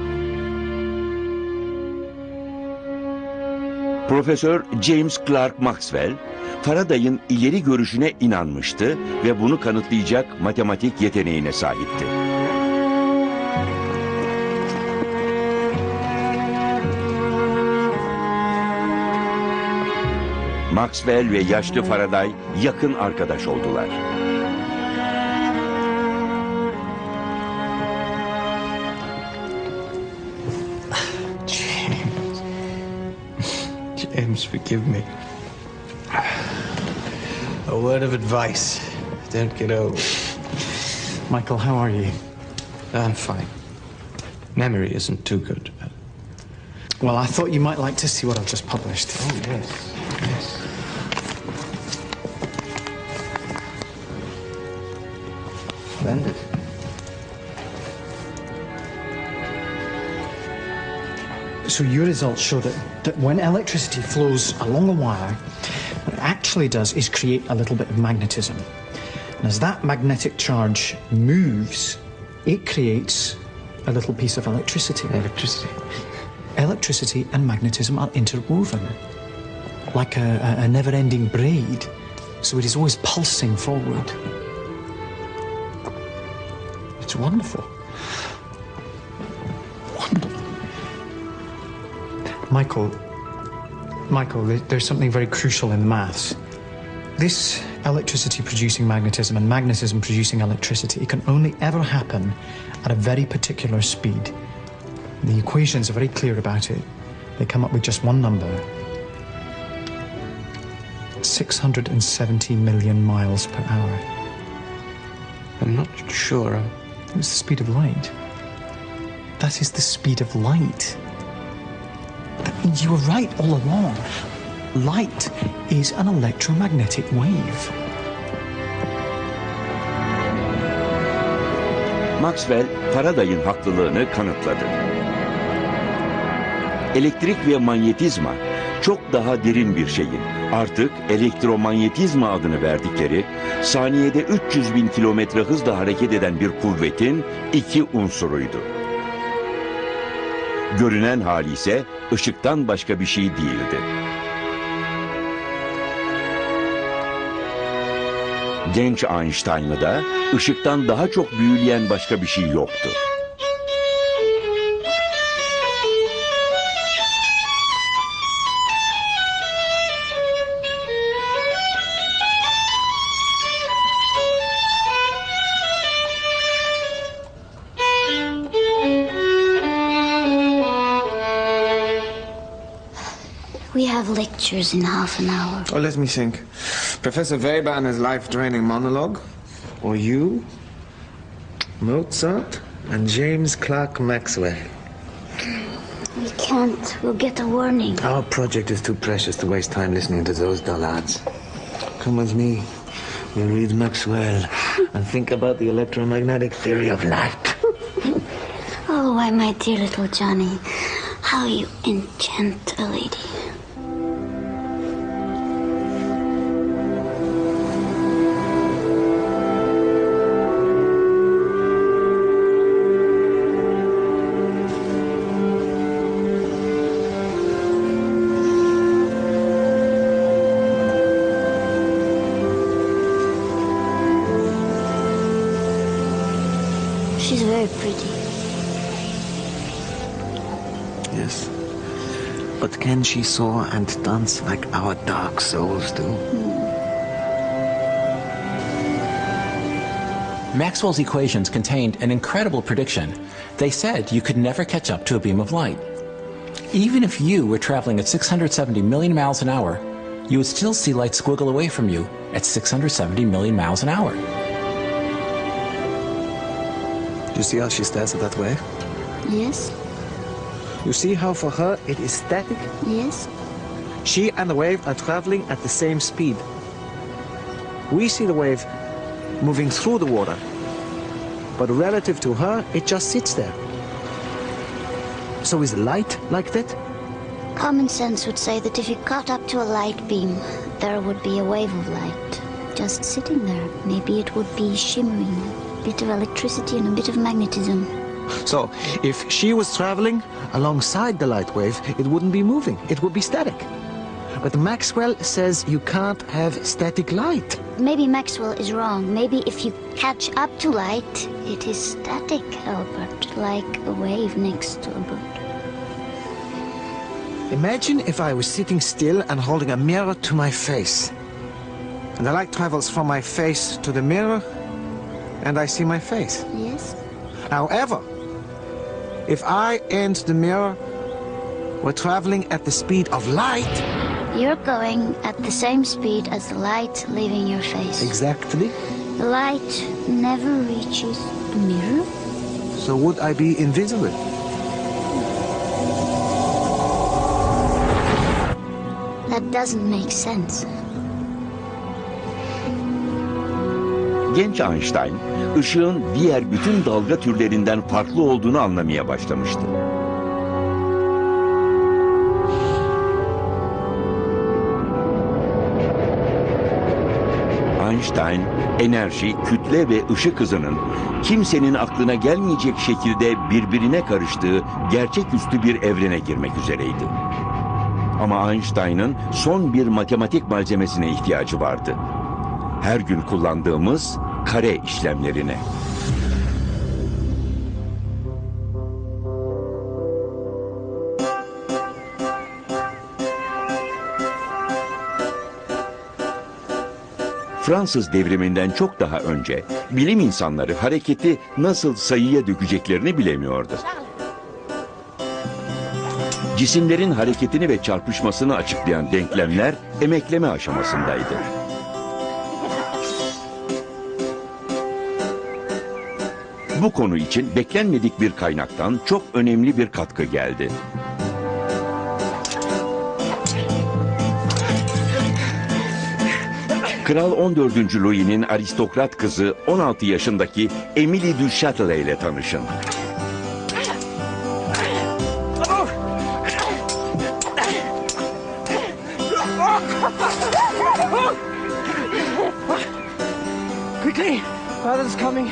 Profesör James Clerk Maxwell, Faraday'ın ileri görüşüne inanmıştı ve bunu kanıtlayacak matematik yeteneğine sahipti. Maxwell ve yaşlı Faraday yakın arkadaş oldular. James, forgive me. A word of advice. Don't get old. Michael, how are you? I'm fine. Memory isn't too good. Well, I thought you might like to see what I've just published. Oh, yes. Yes. Splendid. So your results show that when electricity flows along a wire, what it actually does is create a little bit of magnetism. And as that magnetic charge moves, it creates a little piece of electricity. Electricity and magnetism are interwoven, like a never-ending braid. So it is always pulsing forward. It's wonderful. Michael, there's something very crucial in maths. This electricity producing magnetism and magnetism producing electricity, it can only ever happen at a very particular speed. The equations are very clear about it. They come up with just one number. 670 million miles per hour. I'm not sure. It's the speed of light. That is the speed of light. You were right all along. Light is an electromagnetic wave. Maxwell, Faraday'ın haklılığını kanıtladı. Elektrik ve manyetizma çok daha derin bir şeyin, artık elektromanyetizma adını verdikleri, saniyede 300 bin kilometre hızla hareket eden bir kuvvetin iki unsuruydu. Görünen hali ise ışıktan başka bir şey değildi. Genç Einstein'ı da ışıktan daha çok büyüleyen başka bir şey yoktu. We have lectures in half an hour. Oh, let me think. Professor Weber and his life-draining monologue? Or you, Mozart, and James Clerk Maxwell? We can't. We'll get a warning. Our project is too precious to waste time listening to those dullards. Come with me. We'll read Maxwell and think about the electromagnetic theory of light. Oh, why, my dear little Johnny, how you enchant a lady. She's very pretty. Yes. But can she soar and dance like our dark souls do? Maxwell's equations contained an incredible prediction. They said you could never catch up to a beam of light. Even if you were traveling at 670 million miles an hour, you would still see light squiggle away from you at 670 million miles an hour. You see how she stares at that wave? Yes? You see how for her it is static? Yes? She and the wave are traveling at the same speed. We see the wave moving through the water, but relative to her, it just sits there. So is light like that? Common sense would say that if you caught up to a light beam, there would be a wave of light just sitting there. Maybe it would be shimmering, a bit of electricity and a bit of magnetism. So, if she was traveling alongside the light wave, it wouldn't be moving, it would be static. But Maxwell says you can't have static light. Maybe Maxwell is wrong. Maybe if you catch up to light, it is static, Albert, like a wave next to a boat. Imagine if I was sitting still and holding a mirror to my face. And the light travels from my face to the mirror, and I see my face. Yes? However, if I and the mirror were traveling at the speed of light... You're going at the same speed as the light leaving your face. Exactly. The light never reaches the mirror. So would I be invisible? That doesn't make sense. Genç Einstein, ışığın diğer bütün dalga türlerinden farklı olduğunu anlamaya başlamıştı. Einstein, enerji, kütle ve ışık hızının kimsenin aklına gelmeyecek şekilde birbirine karıştığı gerçeküstü bir evrene girmek üzereydi. Ama Einstein'ın son bir matematik malzemesine ihtiyacı vardı. Her gün kullandığımız kare işlemlerine. Fransız devriminden çok daha önce bilim insanları hareketi nasıl sayıya dökeceklerini bilemiyordu. Cisimlerin hareketini ve çarpışmasını açıklayan denklemler emekleme aşamasındaydı. Bu konu için beklenmedik bir kaynaktan çok önemli bir katkı geldi. Kral 14. Louis'nin aristokrat kızı 16 yaşındaki Emily du Châtelet ile tanışın. Quickly, father's coming.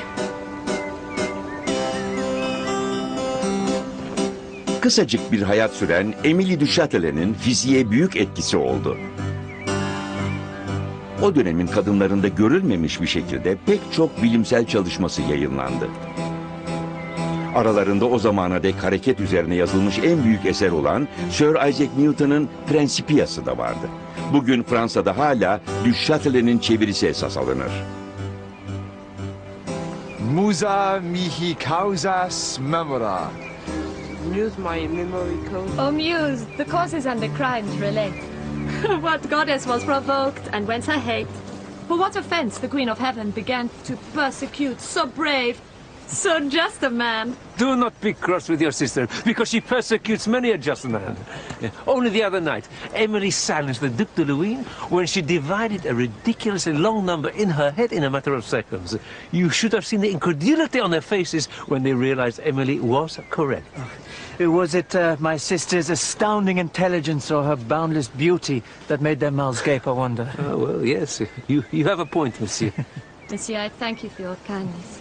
Kısacık bir hayat süren Emily du Châtelet'in fiziğe büyük etkisi oldu. O dönemin kadınlarında görülmemiş bir şekilde pek çok bilimsel çalışması yayınlandı. Aralarında o zamana dek hareket üzerine yazılmış en büyük eser olan Sir Isaac Newton'un Principia'sı da vardı. Bugün Fransa'da hala du Châtelet'in çevirisi esas alınır. Musa mihi causas memora. Muse my memory code. Oh, Muse, the causes and the crimes relate. What goddess was provoked, and whence her hate? For what offense the Queen of Heaven began to persecute so brave, so just a man? Do not be cross with your sister, because she persecutes many a just man. Only the other night, Emily silenced the Duc de Luynes when she divided a ridiculously long number in her head in a matter of seconds. You should have seen the incredulity on their faces when they realized Emily was correct. Was it my sister's astounding intelligence or her boundless beauty that made their mouths gape, I wonder? Oh, well, yes. You have a point, monsieur. Monsieur, I thank you for your kindness.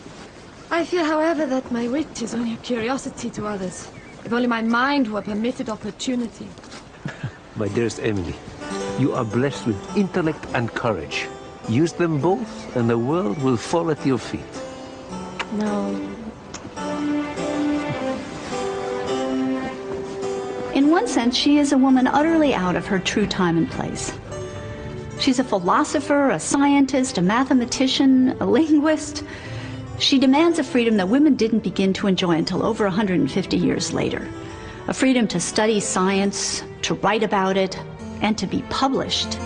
I feel, however, that my wit is only a curiosity to others. If only my mind were permitted opportunity. My dearest Emily, you are blessed with intellect and courage. Use them both, and the world will fall at your feet. No. In one sense, she is a woman utterly out of her true time and place. She's a philosopher, a scientist, a mathematician, a linguist. She demands a freedom that women didn't begin to enjoy until over 150 years later. A freedom to study science, to write about it, and to be published.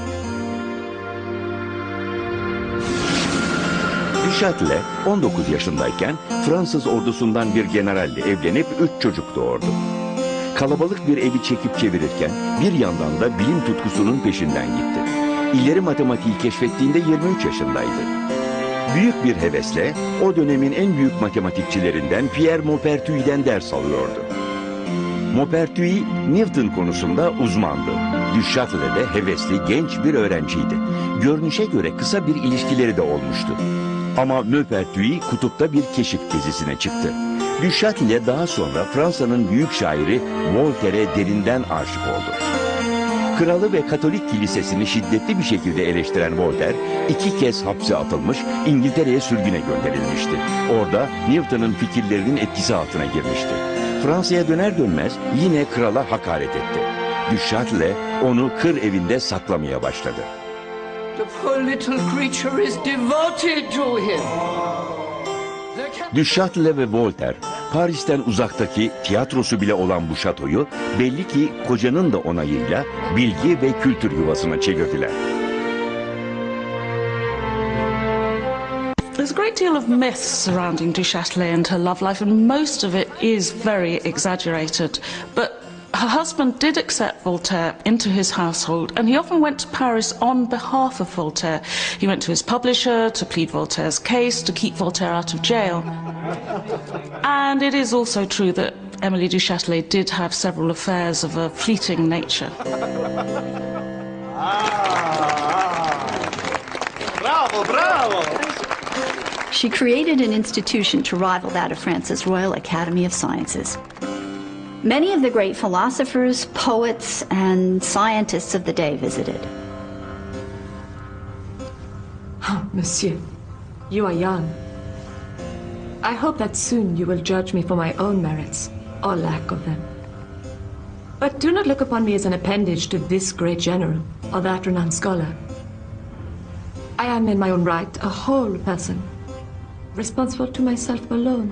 Du Châtelet 19 yaşındayken Fransız ordusundan bir generalle evlenip 3 çocuk doğurdu. Kalabalık bir evi çekip çevirirken bir yandan da bilim tutkusunun peşinden gitti. İleri matematiği keşfettiğinde 23 yaşındaydı. Büyük bir hevesle o dönemin en büyük matematikçilerinden Pierre Maupertuis'den ders alıyordu. Maupertuis, Newton konusunda uzmandı. Du Châtelet de hevesli genç bir öğrenciydi. Görünüşe göre kısa bir ilişkileri de olmuştu. Ama Maupertuis kutupta bir keşif gezisine çıktı. Du Châtelet daha sonra Fransa'nın büyük şairi Voltaire'e derinden aşık oldu. Kralı ve Katolik kilisesini şiddetli bir şekilde eleştiren Voltaire 2 kez hapse atılmış, İngiltere'ye sürgüne gönderilmişti. Orada Newton'un fikirlerinin etkisi altına girmişti. Fransa'ya döner dönmez yine krala hakaret etti. Du Châtelet onu kır evinde saklamaya başladı. The poor little creature is devoted to him. Du Châtelet ve Voltaire, Paris'ten uzaktaki tiyatrosu bile olan bu şatoyu belli ki kocanın da onayıyla bilgi ve kültür yuvasına çevirdiler. There's a great deal of myths surrounding Du Châtelet and her love life, and most of it is very exaggerated. But her husband did accept Voltaire into his household, and he often went to Paris on behalf of Voltaire. He went to his publisher to plead Voltaire's case, to keep Voltaire out of jail. And it is also true that Emily du Châtelet did have several affairs of a fleeting nature. Bravo, bravo! She created an institution to rival that of France's Royal Academy of Sciences. Many of the great philosophers, poets, and scientists of the day visited. Oh, monsieur, you are young. I hope that soon you will judge me for my own merits, or lack of them. But do not look upon me as an appendage to this great general, or that renowned scholar. I am in my own right a whole person, responsible to myself alone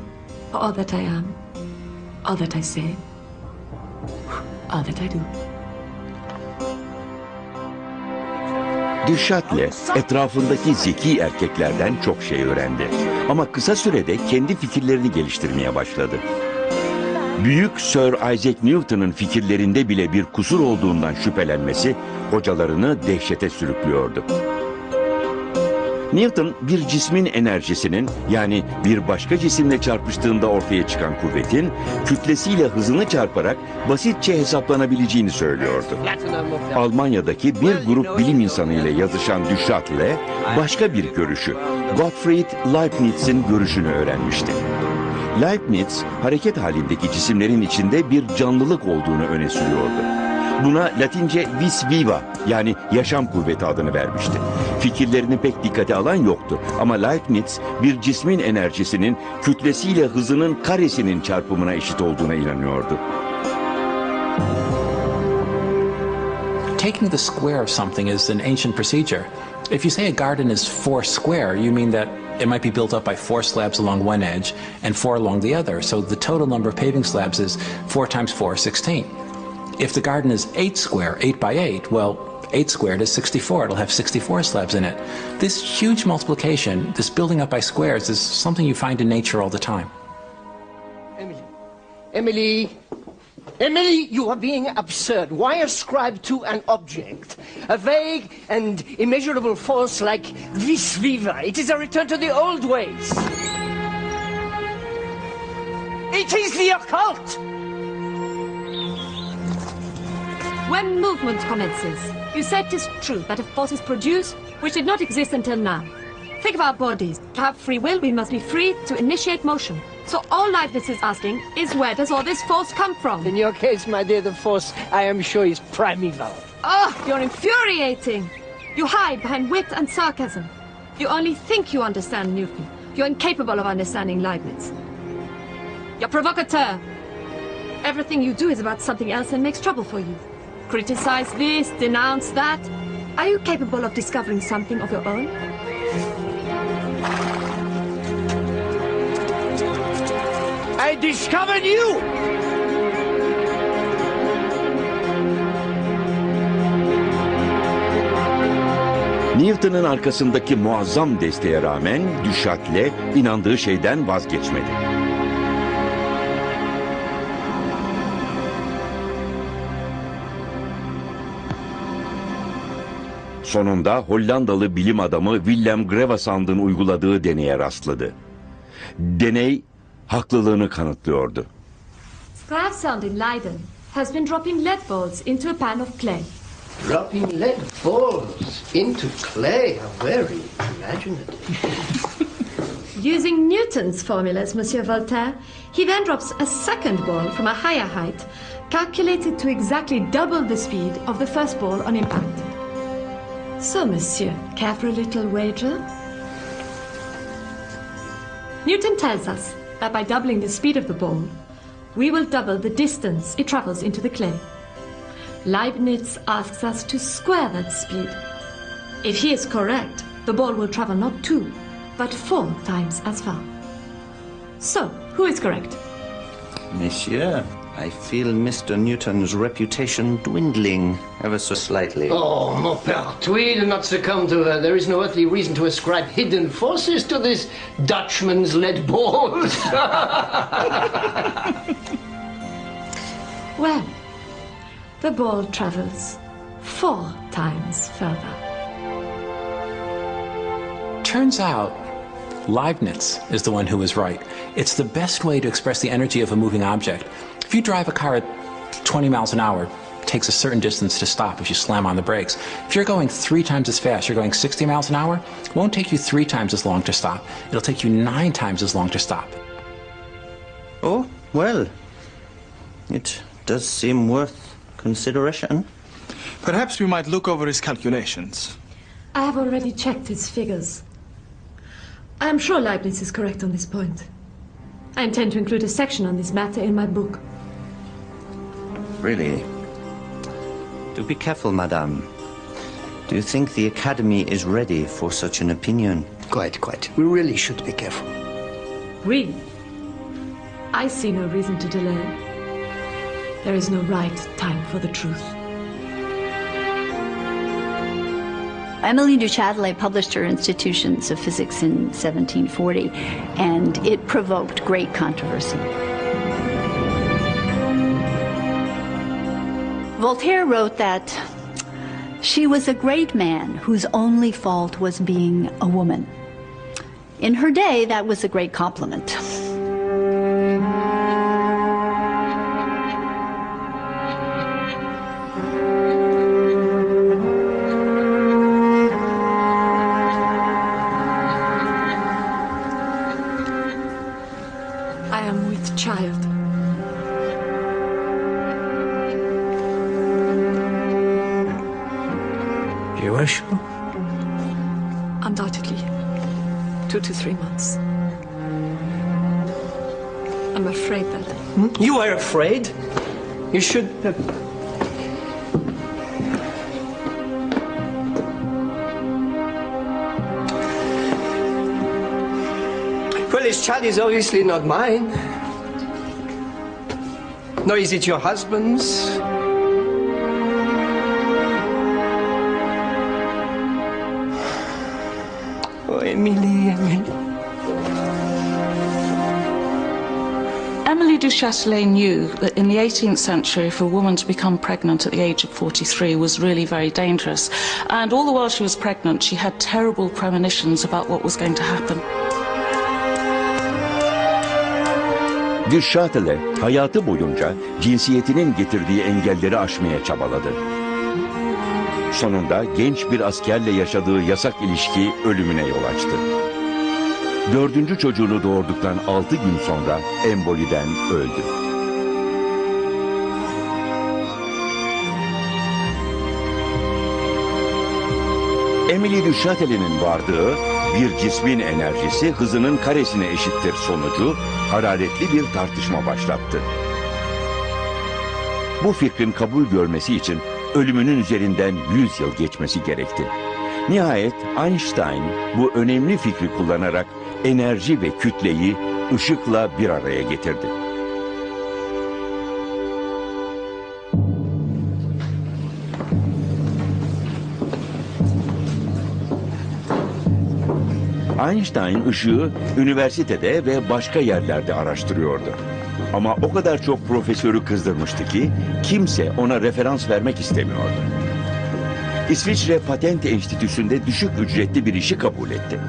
for all that I am, all that I say, all that I do. Du Châtelet etrafındaki zeki erkeklerden çok şey öğrendi. Ama kısa sürede kendi fikirlerini geliştirmeye başladı. Büyük Sir Isaac Newton'un fikirlerinde bile bir kusur olduğundan şüphelenmesi hocalarını dehşete sürüklüyordu. Newton bir cismin enerjisinin, yani bir başka cisimle çarpıştığında ortaya çıkan kuvvetin kütlesiyle hızını çarparak basitçe hesaplanabileceğini söylüyordu. Almanya'daki bir grup bilim insanı ile yazışan Du Châtelet başka bir görüşü, Gottfried Leibniz'in görüşünü öğrenmişti. Leibniz, hareket halindeki cisimlerin içinde bir canlılık olduğunu öne sürüyordu. Buna Latince vis viva, yani yaşam kuvveti adını vermişti. Fikirlerini pek dikkate alan yoktu ama Leibniz bir cismin enerjisinin kütlesiyle hızının karesinin çarpımına eşit olduğuna inanıyordu. Taking the square of something is an ancient procedure. If you say a garden is 4 square, you mean that it might be built up by 4 slabs along one edge and 4 along the other. So the total number of paving slabs is 4 times 4, 16. If the garden is 8 square, 8 by 8, well, 8 squared is 64. It'll have 64 slabs in it. This huge multiplication, this building up by squares, is something you find in nature all the time. Emily, you are being absurd. Why ascribe to an object a vague and immeasurable force like vis viva? It is a return to the old ways. It is the occult! When movement commences, you said it is true that a force is produced which did not exist until now. Think of our bodies. To have free will, we must be free to initiate motion. So all Leibniz is asking is, where does all this force come from? In your case, my dear, the force, I am sure, is primeval. Oh, you're infuriating. You hide behind wit and sarcasm. You only think you understand Newton. You're incapable of understanding Leibniz. You're provocateur. Everything you do is about something else and makes trouble for you. Criticize this, denounce that. Are you capable of discovering something of your own? I discovered you! Newton'un arkasındaki muazzam desteğe rağmen Du Châtelet inandığı şeyden vazgeçmedi. Sonunda Hollandalı bilim adamı Willem Gravesand'ın uyguladığı deneye rastladı. Deney haklılığını kanıtlıyordu. Gravesand in Leiden has been dropping lead balls into a pan of clay. Dropping lead balls into clay? How very imaginative. Using Newton's formulas, Monsieur Voltaire, he then drops a second ball from a higher height, calculated to exactly double the speed of the first ball on impact. So, Monsieur, care for a little wager? Newton tells us that by doubling the speed of the ball, we will double the distance it travels into the clay. Leibniz asks us to square that speed. If he is correct, the ball will travel not 2, but 4 times as far. So, who is correct? Monsieur, I feel Mr. Newton's reputation dwindling ever so slightly. Oh, mon père, we do not succumb to her. There is no earthly reason to ascribe hidden forces to this Dutchman's lead balls. Well, the ball travels 4 times further. Turns out, Leibniz is the one who was right. It's the best way to express the energy of a moving object. If you drive a car at 20 miles an hour, it takes a certain distance to stop if you slam on the brakes. If you're going 3 times as fast, you're going 60 miles an hour, it won't take you 3 times as long to stop. It'll take you 9 times as long to stop. Oh, well, it does seem worth consideration. Perhaps we might look over his calculations. I have already checked his figures. I am sure Leibniz is correct on this point. I intend to include a section on this matter in my book. Really? Do be careful, madame. Do you think the Academy is ready for such an opinion? Quite. We really should be careful. Really? I see no reason to delay. There is no right time for the truth. Emily du Châtelet published her Institutions of Physics in 1740, and it provoked great controversy. Voltaire wrote that she was a great man whose only fault was being a woman. In her day, that was a great compliment. Undoubtedly. 2 to 3 months. I'm afraid that... You are afraid? You should... this child is obviously not mine. Nor is it your husband's. Oh, Emily, Emily. Emily du Châtelet knew that in the 18th century, for a woman to become pregnant at the age of 43 was really very dangerous. And all the while she was pregnant, she had terrible premonitions about what was going to happen. Du Châtelet hayatı boyunca cinsiyetinin getirdiği engelleri aşmaya çabaladı. Sonunda genç bir askerle yaşadığı yasak ilişki ölümüne yol açtı. 4. çocuğunu doğurduktan 6 gün sonra emboliden öldü. Emily du Châtelet'in vardığı bir cismin enerjisi hızının karesine eşittir sonucu hararetli bir tartışma başlattı. Bu fikrin kabul görmesi için ölümünün üzerinden 100 yıl geçmesi gerekti. Nihayet Einstein bu önemli fikri kullanarak enerji ve kütleyi ışıkla bir araya getirdi. Einstein ışığı üniversitede ve başka yerlerde araştırıyordu. Ama o kadar çok profesörü kızdırmıştı ki kimse ona referans vermek istemiyordu. İsviçre Patent Enstitüsü'nde düşük ücretli bir işi kabul etti.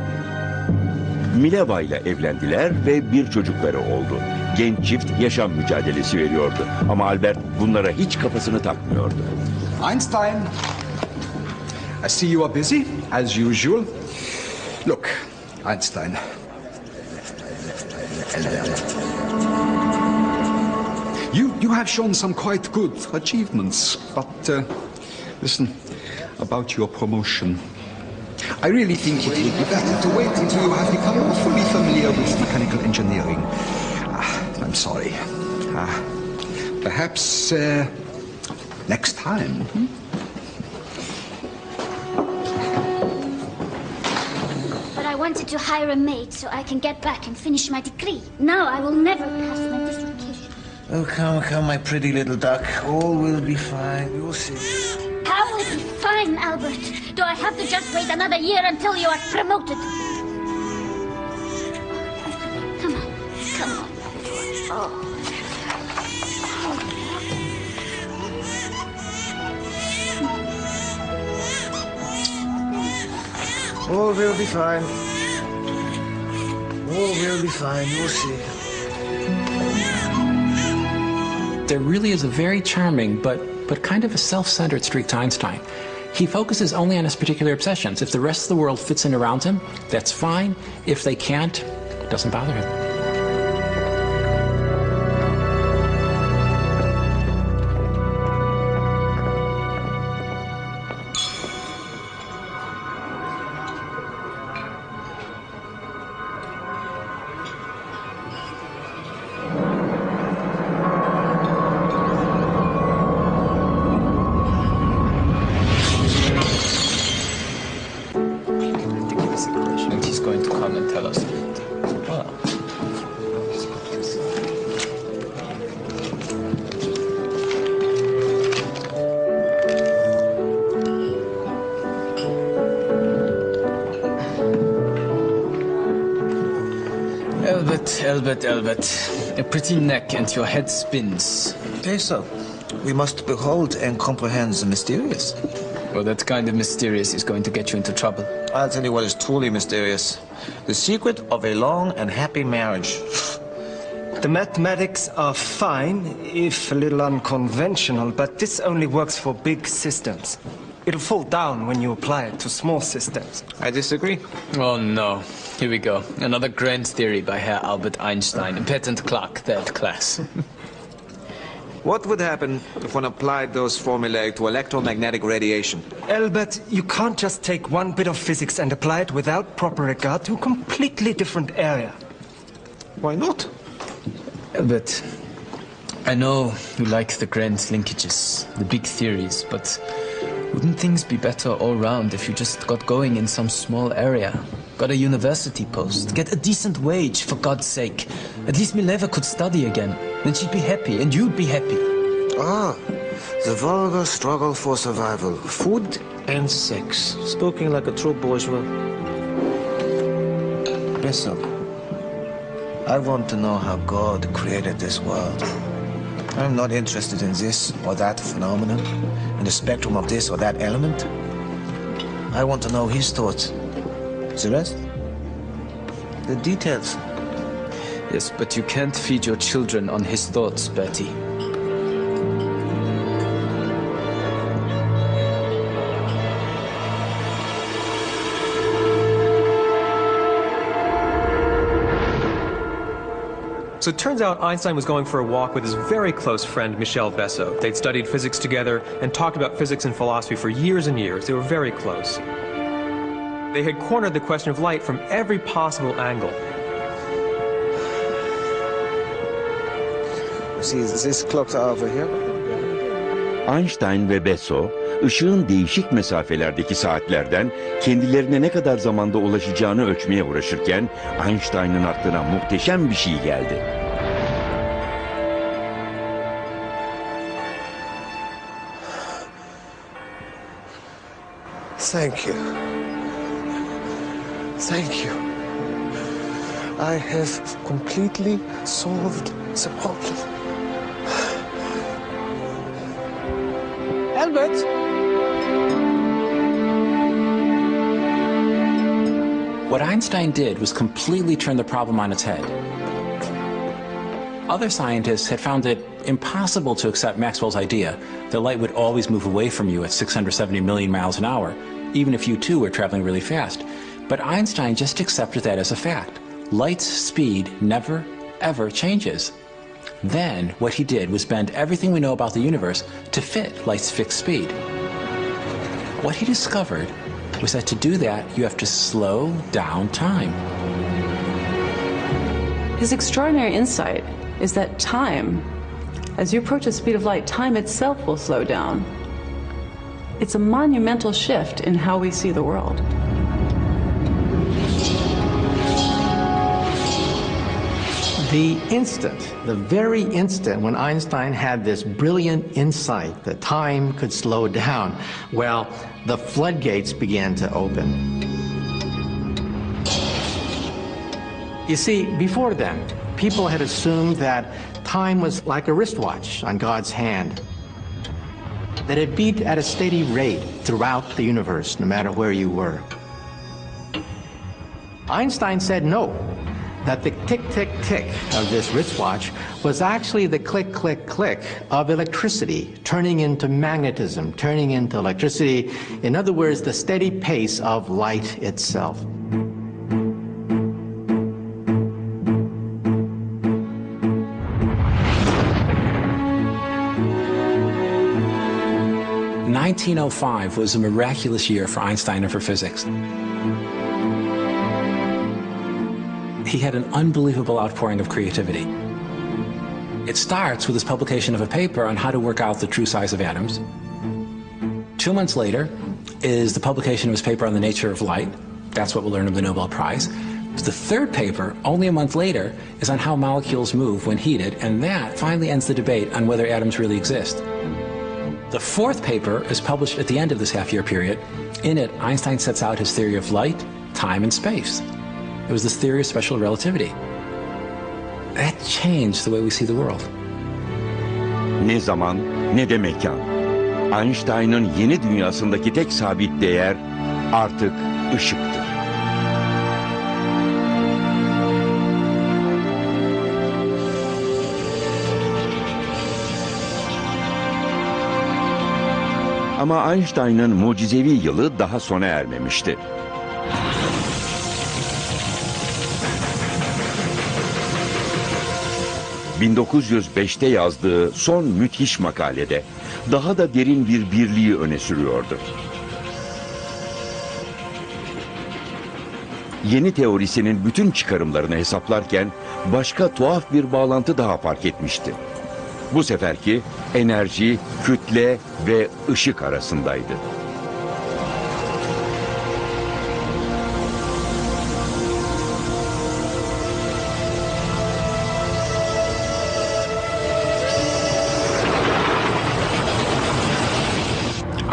Mileva ile evlendiler ve bir çocukları oldu. Genç çift yaşam mücadelesi veriyordu. Ama Albert bunlara hiç kafasını takmıyordu. Einstein, I see you are busy, as usual. Look, Einstein. You have shown some quite good achievements, but listen, about your promotion. I really think it would be better to wait until you have become more fully familiar with mechanical engineering. I'm sorry. Perhaps next time. But I wanted to hire a maid so I can get back and finish my degree. Now I will never pass my dissertation. Oh, come, come, my pretty little duck. All will be fine. You'll see. How will it be fine, Albert? Do I have to just wait another year until you are promoted? Come on, come on. Oh. All will be fine. All will be fine. You'll see. There really is a very charming but kind of a self-centered streak to Einstein. He focuses only on his particular obsessions. If the rest of the world fits in around him, that's fine. If they can't, it doesn't bother him. Albert, a pretty neck and your head spins. Okay, so we must behold and comprehend the mysterious. Well, that kind of mysterious is going to get you into trouble. I'll tell you what is truly mysterious. The secret of a long and happy marriage. The mathematics are fine, if a little unconventional, but this only works for big systems. It'll fall down when you apply it to small systems. I disagree. Oh no. Here we go. Another grand theory by Herr Albert Einstein, a patent clock, third class. What would happen if one applied those formulae to electromagnetic radiation? Albert, you can't just take one bit of physics and apply it without proper regard to a completely different area. Why not? Albert, I know you like the grand linkages, the big theories, but Wouldn't things be better all round if you just got going in some small area? Got a university post, get a decent wage, for God's sake. At least Mileva could study again. Then she'd be happy, and you'd be happy. Ah, the vulgar struggle for survival. Food and sex. Spoken like a true bourgeois. Besso, I want to know how God created this world. I'm not interested in this or that phenomenon, in the spectrum of this or that element. I want to know his thoughts. The rest? The details. Yes, but you can't feed your children on his thoughts, Bertie. So it turns out Einstein was going for a walk with his very close friend, Michel Besso. They'd studied physics together and talked about physics and philosophy for years and years. They were very close. They had cornered the question of light from every possible angle. See, this clock's over here. Einstein ve Besso, ışığın değişik mesafelerdeki saatlerden kendilerine ne kadar zamanda ulaşacağını ölçmeye uğraşırken Einstein'ın aklına muhteşem bir şey geldi. Thank you. Thank you. I have completely solved the problem. Albert! What Einstein did was completely turn the problem on its head. Other scientists had found it impossible to accept Maxwell's idea that light would always move away from you at 670 million miles an hour, even if you too were traveling really fast. But Einstein just accepted that as a fact. Light's speed never, ever changes. Then, what he did was bend everything we know about the universe to fit light's fixed speed. What he discovered was that to do that, you have to slow down time. His extraordinary insight is that time, as you approach the speed of light, time itself will slow down. It's a monumental shift in how we see the world. The very instant when Einstein had this brilliant insight that time could slow down, well, the floodgates began to open. You see, before then, people had assumed that time was like a wristwatch on God's hand, that it beat at a steady rate throughout the universe, no matter where you were. Einstein said no, that the tick, tick, tick of this wristwatch was actually the click, click, click of electricity, turning into magnetism, turning into electricity. In other words, the steady pace of light itself. (1905) was a miraculous year for Einstein and for physics. He had an unbelievable outpouring of creativity. It starts with his publication of a paper on how to work out the true size of atoms. 2 months later is the publication of his paper on the nature of light. That's what we'll learn of the Nobel Prize. The third paper, only a month later, is on how molecules move when heated, and that finally ends the debate on whether atoms really exist. The fourth paper is published at the end of this half-year period. In it, Einstein sets out his theory of light, time, and space. It was this theory of special relativity. That changed the way we see the world. Ne zaman ne de mekan. Einstein'ın yeni dünyasındaki tek sabit değer artık ışıktır. Ama Einstein'ın mucizevi yılı daha sona ermemişti. ...1905'te yazdığı son müthiş makalede daha da derin bir birliği öne sürüyordu. Yeni teorisinin bütün çıkarımlarını hesaplarken başka tuhaf bir bağlantı daha fark etmişti. Bu seferki enerji, kütle ve ışık arasındaydı.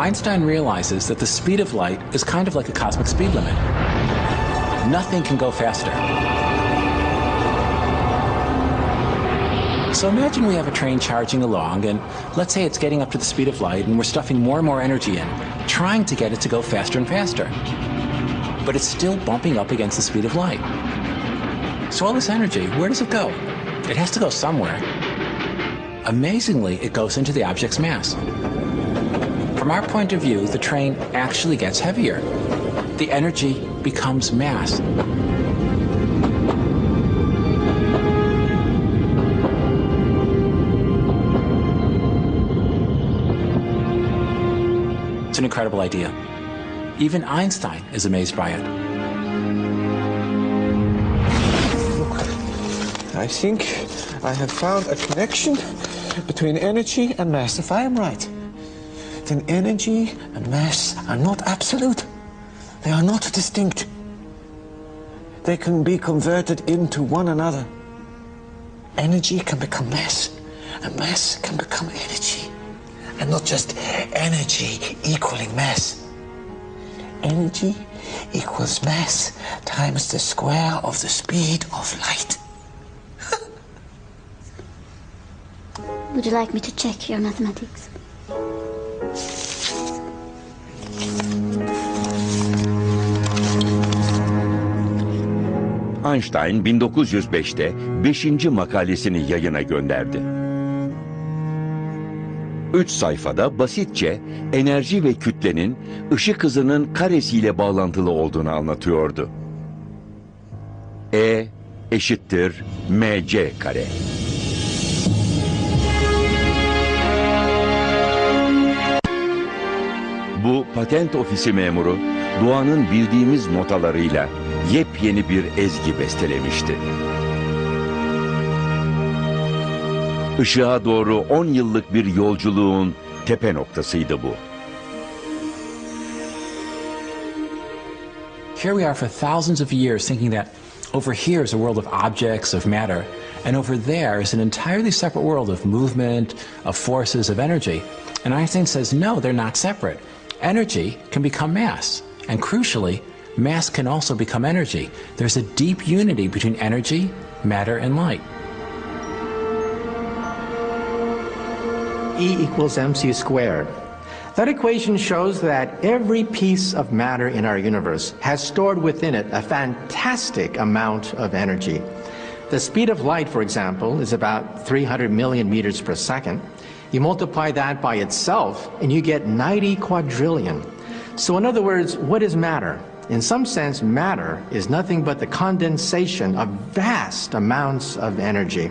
Einstein realizes that the speed of light is kind of like a cosmic speed limit. Nothing can go faster. So imagine we have a train charging along, and let's say it's getting up to the speed of light, and we're stuffing more and more energy in, trying to get it to go faster and faster. But it's still bumping up against the speed of light. So all this energy, where does it go? It has to go somewhere. Amazingly, it goes into the object's mass. From our point of view, the train actually gets heavier. The energy becomes mass. It's an incredible idea. Even Einstein is amazed by it. Look, I think I have found a connection between energy and mass. If I am right, then energy and mass are not absolute. They are not distinct. They can be converted into one another. Energy can become mass, and mass can become energy. And not just energy equaling mass. Energy equals mass times the square of the speed of light. Would you like me to check your mathematics? Einstein 1905'te 5. makalesini yayına gönderdi. 3 sayfada basitçe enerji ve kütlenin ışık hızının karesiyle bağlantılı olduğunu anlatıyordu. E eşittir mc kare. Bu patent ofisi memuru doğanın bildiğimiz notalarıyla yepyeni bir ezgi bestelemişti. Işığa doğru 10 yıllık bir yolculuğun tepe noktasıydı bu. Here we are for thousands of years thinking that over here is a world of objects, of matter, and over there is an entirely separate world of movement, of forces, of energy. And Einstein says, no, they're not separate. Energy can become mass, and crucially, mass can also become energy. There's a deep unity between energy, matter, and light. E equals mc squared. That equation shows that every piece of matter in our universe has stored within it a fantastic amount of energy. The speed of light, for example, is about 300 million meters per second. You multiply that by itself and you get 90 quadrillion. So in other words, what is matter? In some sense, matter is nothing but the condensation of vast amounts of energy.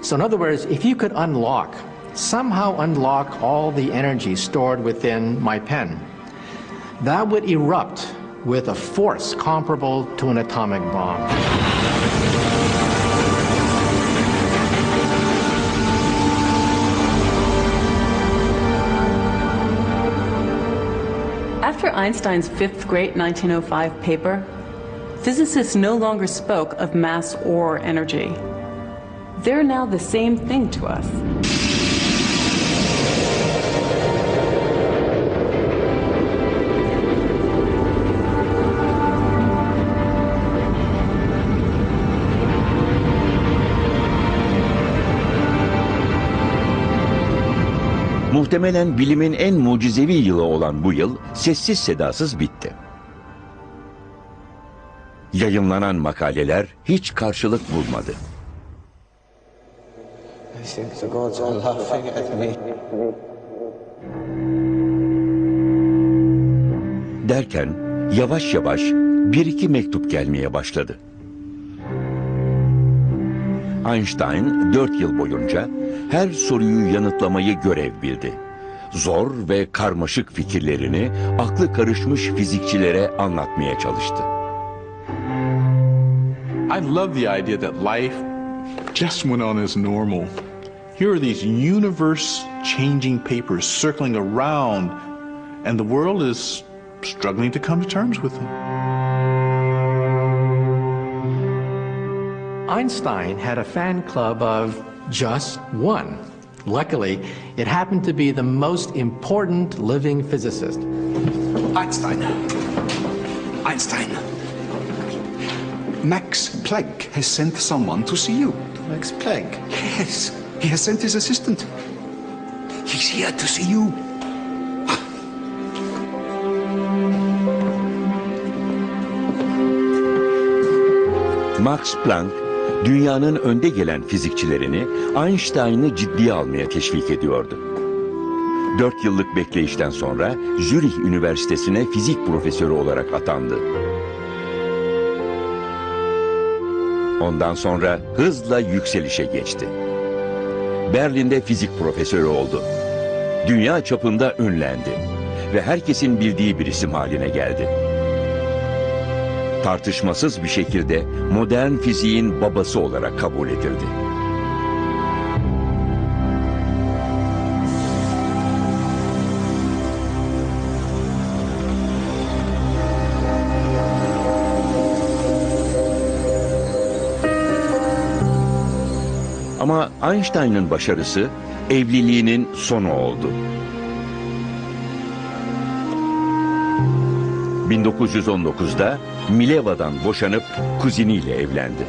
So in other words, if you could somehow unlock all the energy stored within my pen, that would erupt with a force comparable to an atomic bomb. After Einstein's fifth great 1905 paper, physicists no longer spoke of mass or energy. They're now the same thing to us. Muhtemelen bilimin en mucizevi yılı olan bu yıl sessiz sedasız bitti. Yayınlanan makaleler hiç karşılık bulmadı. I think the gods are laughing at me. Derken yavaş yavaş bir iki mektup gelmeye başladı. Einstein 4 yıl boyunca her soruyu yanıtlamayı görev bildi. Zor ve karmaşık fikirlerini aklı karışmış fizikçilere anlatmaya çalıştı. I love the idea that life just went on as normal. Here are these universe-changing papers circling around, and the world is struggling to come to terms with them. Einstein had a fan club of just one. Luckily, it happened to be the most important living physicist. Einstein. Max Planck has sent someone to see you. Max Planck? Yes, he has sent his assistant. He's here to see you. Max Planck, dünyanın önde gelen fizikçilerini Einstein'ı ciddiye almaya teşvik ediyordu. 4 yıllık bekleyişten sonra Zürih Üniversitesi'ne fizik profesörü olarak atandı. Ondan sonra hızla yükselişe geçti. Berlin'de fizik profesörü oldu. Dünya çapında ünlendi ve herkesin bildiği bir isim haline geldi. Tartışmasız bir şekilde modern fiziğin babası olarak kabul edildi. Ama Einstein'ın başarısı evliliğinin sonu oldu. 1919'da Mileva'dan boşanıp kuziniyle evlendi.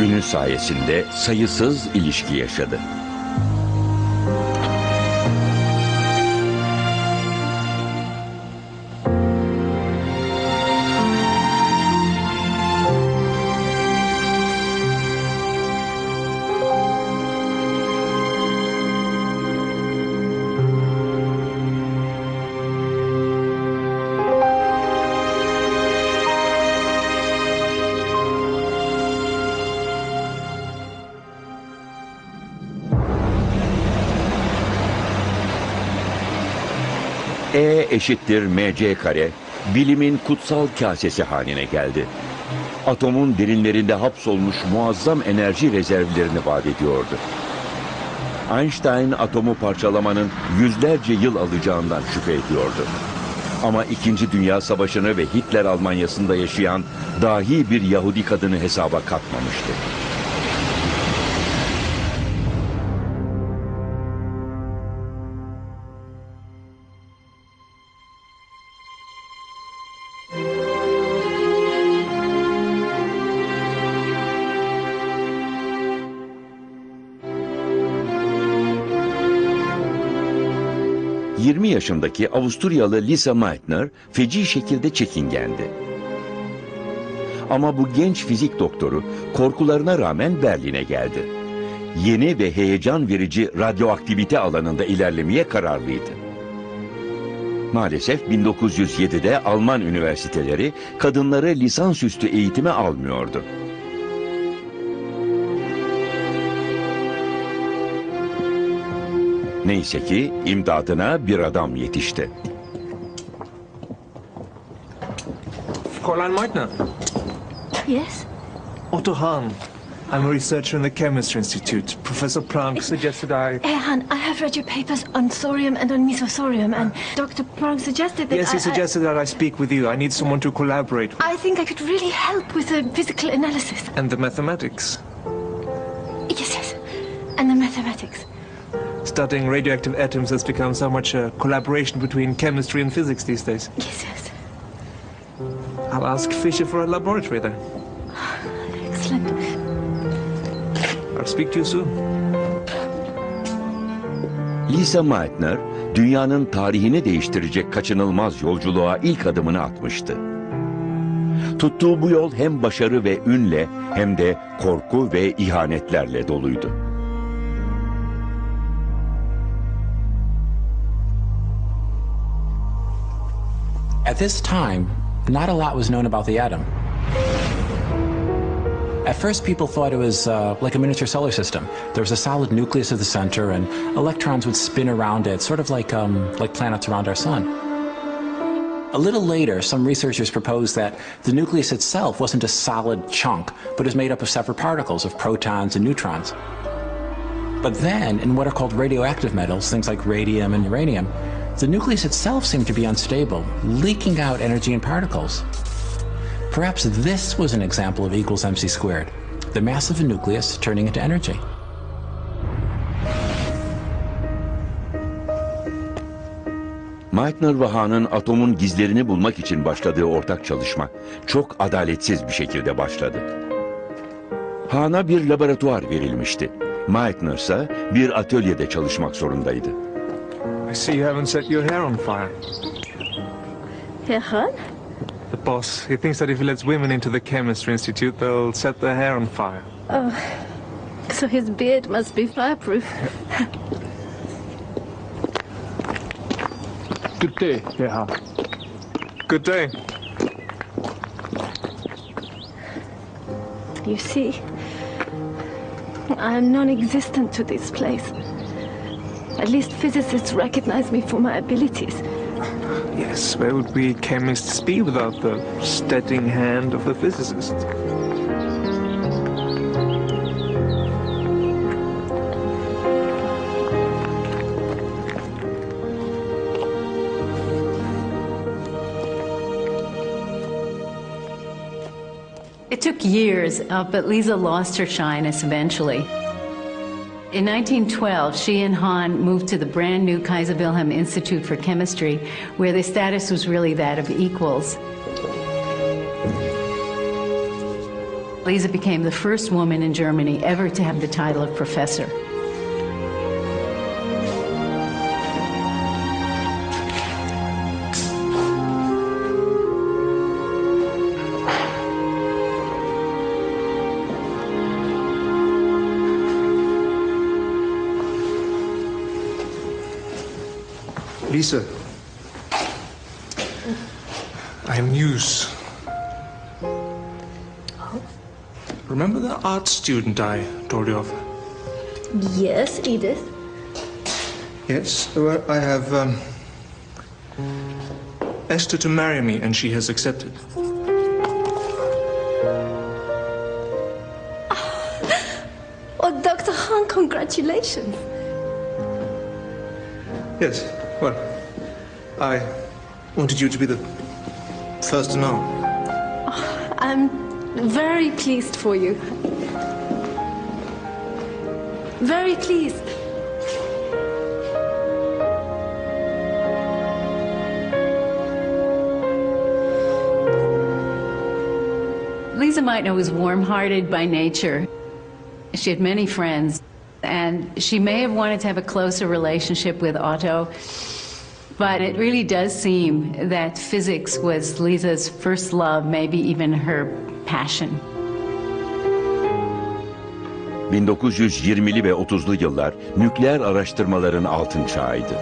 Ünü sayesinde sayısız ilişki yaşadı. E eşittir mc kare, bilimin kutsal kasesi haline geldi. Atomun derinlerinde hapsolmuş muazzam enerji rezervlerini vaat ediyordu. Einstein atomu parçalamanın yüzlerce yıl alacağından şüphe ediyordu. Ama 2. Dünya Savaşı'nı ve Hitler Almanya'sında yaşayan dahi bir Yahudi kadını hesaba katmamıştı. ...20 yaşındaki Avusturyalı Lisa Meitner feci şekilde çekingendi. Ama bu genç fizik doktoru korkularına rağmen Berlin'e geldi. Yeni ve heyecan verici radyoaktivite alanında ilerlemeye kararlıydı. Maalesef 1907'de Alman üniversiteleri kadınları lisansüstü eğitime almıyordu. Neyse ki imdadına bir adam yetişti. Fräulein Meitner. Yes? Otto Hahn. I'm a researcher in the Chemistry Institute. Professor Planck suggested Herr Hahn, I have read your papers on thorium and on mesothorium, and Dr. Planck suggested that Yes, he suggested that I speak with you. I need someone to collaborate with. I think I could really help with the physical analysis. And the mathematics. Yes. And the mathematics. Studying radioactive atoms has become so much a collaboration between chemistry and physics these days. Yes. I'll ask Fischer for a laboratory there. Excellent. I'll speak to you soon. Lisa Meitner, dünyanın tarihini değiştirecek kaçınılmaz yolculuğa ilk adımını atmıştı. Tuttuğu bu yol hem başarı ve ünle hem de korku ve ihanetlerle doluydu. At this time, not a lot was known about the atom. At first, people thought it was like a miniature solar system. There was a solid nucleus at the center, and electrons would spin around it, sort of like planets around our sun. A little later, some researchers proposed that the nucleus itself wasn't a solid chunk, but is made up of separate particles of protons and neutrons. But then, in what are called radioactive metals, things like radium and uranium, the nucleus itself seemed to be unstable, leaking out energy and particles. Perhaps this was an example of E equals mc squared, the mass of a nucleus turning into energy. Meitner ve Hahn'ın atomun gizlerini bulmak için başladığı ortak çalışma çok adaletsiz bir şekilde başladı. Hahn'a bir laboratuvar verilmişti. Meitner ise bir atölyede çalışmak zorundaydı. I see you haven't set your hair on fire. Herr Hahn? The boss, he thinks that if he lets women into the chemistry institute, they'll set their hair on fire. Oh, so his beard must be fireproof. Good day, Herr Hahn. Good day. You see, I am non-existent to this place. At least physicists recognize me for my abilities. Yes, where would we chemists be without the steadying hand of the physicist? It took years, but Lisa lost her shyness eventually. In 1912, she and Hahn moved to the brand new Kaiser Wilhelm Institute for Chemistry, where their status was really that of equals. Lisa became the first woman in Germany ever to have the title of professor. Lisa, I am Muse. Remember the art student I told you of? Yes, Edith. Yes, well, I have asked her to marry me, and she has accepted. Oh, Dr. Hahn, congratulations. Yes, well, I wanted you to be the first to know. I'm very pleased for you. Very pleased. Lisa Meitner was warm-hearted by nature. She had many friends, and she may have wanted to have a closer relationship with Otto, but it really does seem that physics was Lisa's first love, maybe even her passion. 1920'li ve 30'lu yıllar nükleer araştırmaların altın çağıydı.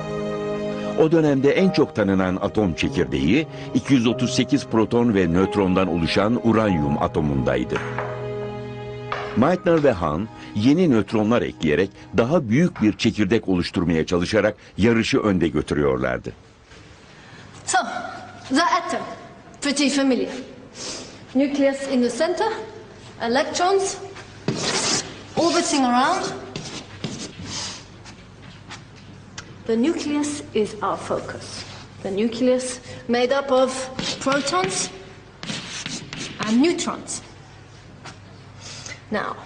O dönemde en çok tanınan atom çekirdeği 238 proton ve nötrondan oluşan uranyum atomundaydı. Meitner ve Hahn yeni nötronlar ekleyerek daha büyük bir çekirdek oluşturmaya çalışarak yarışı önde götürüyorlardı. So, the atom, pretty familiar. Nucleus in the center, electrons orbiting around. The nucleus is our focus. The nucleus made up of protons and neutrons. Now,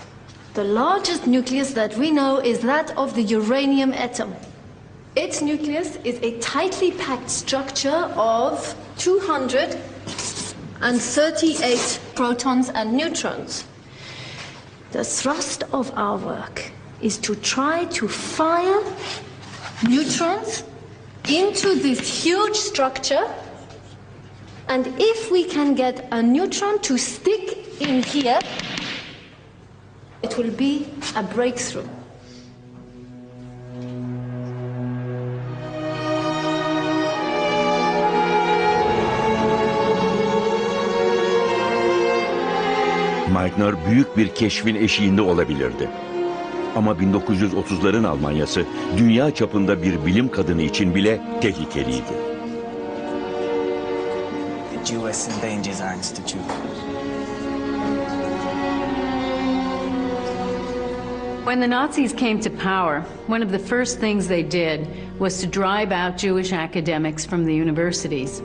the largest nucleus that we know is that of the uranium atom. Its nucleus is a tightly packed structure of 238 protons and neutrons. The thrust of our work is to try to fire neutrons into this huge structure, and if we can get a neutron to stick in here, it will be a breakthrough. Meitner büyük bir keşfin eşiğinde olabilirdi. Ama 1930'ların Almanyası dünya çapında bir bilim kadını için bile tehlikeliydi. The US endangers our institute. When the Nazis came to power, one of the first things they did was to drive out Jewish academics from the universities.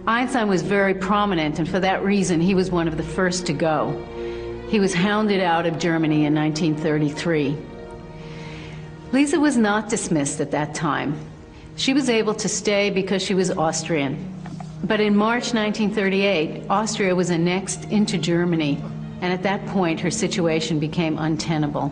Einstein was very prominent, and for that reason, he was one of the first to go. He was hounded out of Germany in 1933. Lisa was not dismissed at that time. She was able to stay because she was Austrian. But in March 1938, Austria was annexed into Germany, and at that point, her situation became untenable.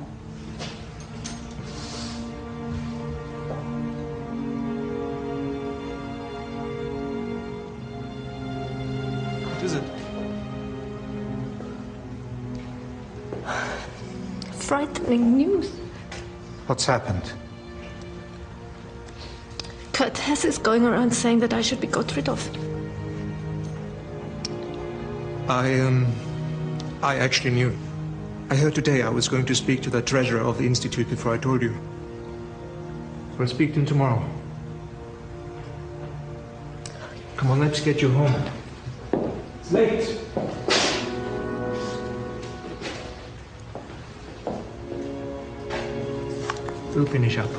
What is it? Frightening news. What's happened? Kurt Hess is going around saying that I should be got rid of. I actually knew. I heard today I was going to speak to the treasurer of the institute before I told you. We'll speak to him tomorrow. Come on, let's get you home. It's late. We'll finish up.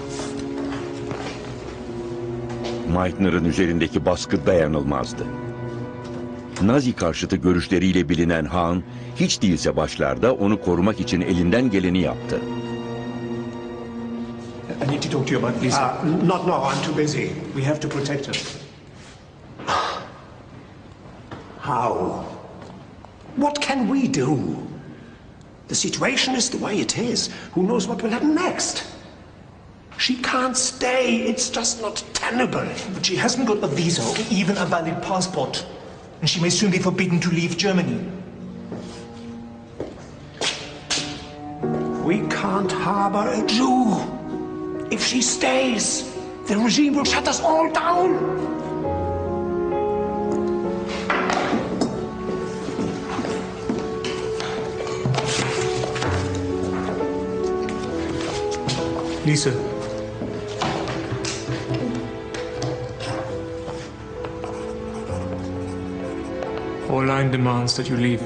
Meitner'ın üzerindeki baskı dayanılmazdı. Nazi karşıtı görüşleriyle bilinen Han, hiç değilse başlarda onu korumak için elinden geleni yaptı. I need to talk to you about Lisa. Not now, I'm too busy. We have to protect her. How? What can we do? The situation is the way it is. Who knows what will happen next? She can't stay. It's just not tenable. But she hasn't got a visa or even a valid passport. And she may soon be forbidden to leave Germany. We can't harbor a Jew. If she stays, the regime will shut us all down. Lisa. Orline demands that you leave.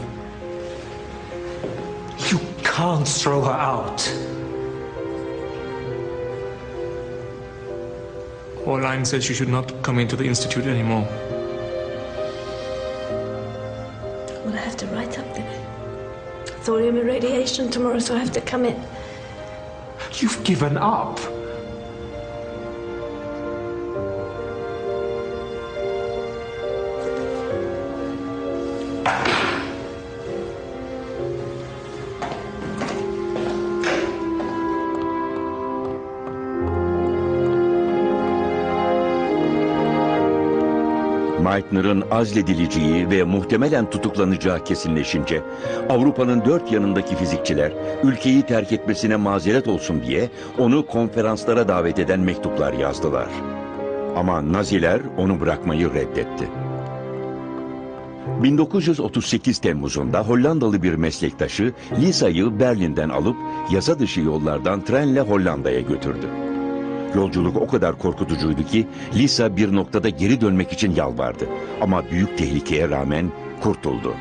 You can't throw her out. Orline says you should not come into the institute anymore. Well, I have to write up then. Thorium irradiation tomorrow, so I have to come in. You've given up. Meitner'ın azledileceği ve muhtemelen tutuklanacağı kesinleşince Avrupa'nın dört yanındaki fizikçiler ülkeyi terk etmesine mazeret olsun diye onu konferanslara davet eden mektuplar yazdılar. Ama Naziler onu bırakmayı reddetti. 1938 Temmuz'unda Hollandalı bir meslektaşı Lisa'yı Berlin'den alıp yasa dışı yollardan trenle Hollanda'ya götürdü. Yolculuk o kadar korkutucuydu ki Lisa bir noktada geri dönmek için yalvardı. Ama büyük tehlikeye rağmen kurtuldu.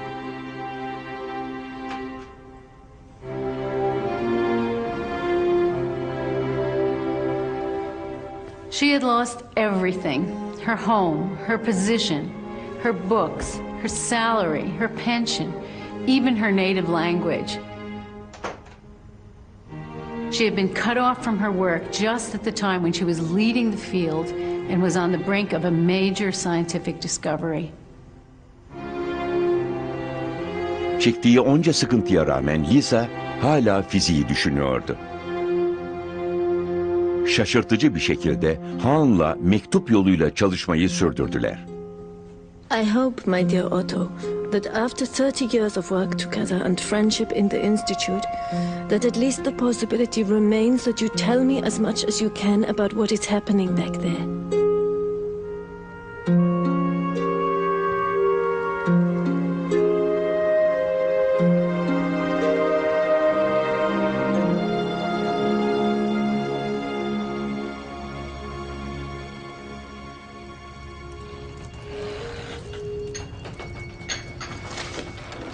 She had lost everything. Her home, her position, her books, her salary, her pension, even her native language. She had been cut off from her work just at the time when she was leading the field and was on the brink of a major scientific discovery. Çektiği onca sıkıntıya rağmen Lisa hala fiziği düşünüyordu. Şaşırtıcı bir şekilde Han'la mektup yoluyla çalışmayı sürdürdüler. I hope, my dear Otto, that after 30 years of work together and friendship in the Institute, that at least the possibility remains that you tell me as much as you can about what is happening back there.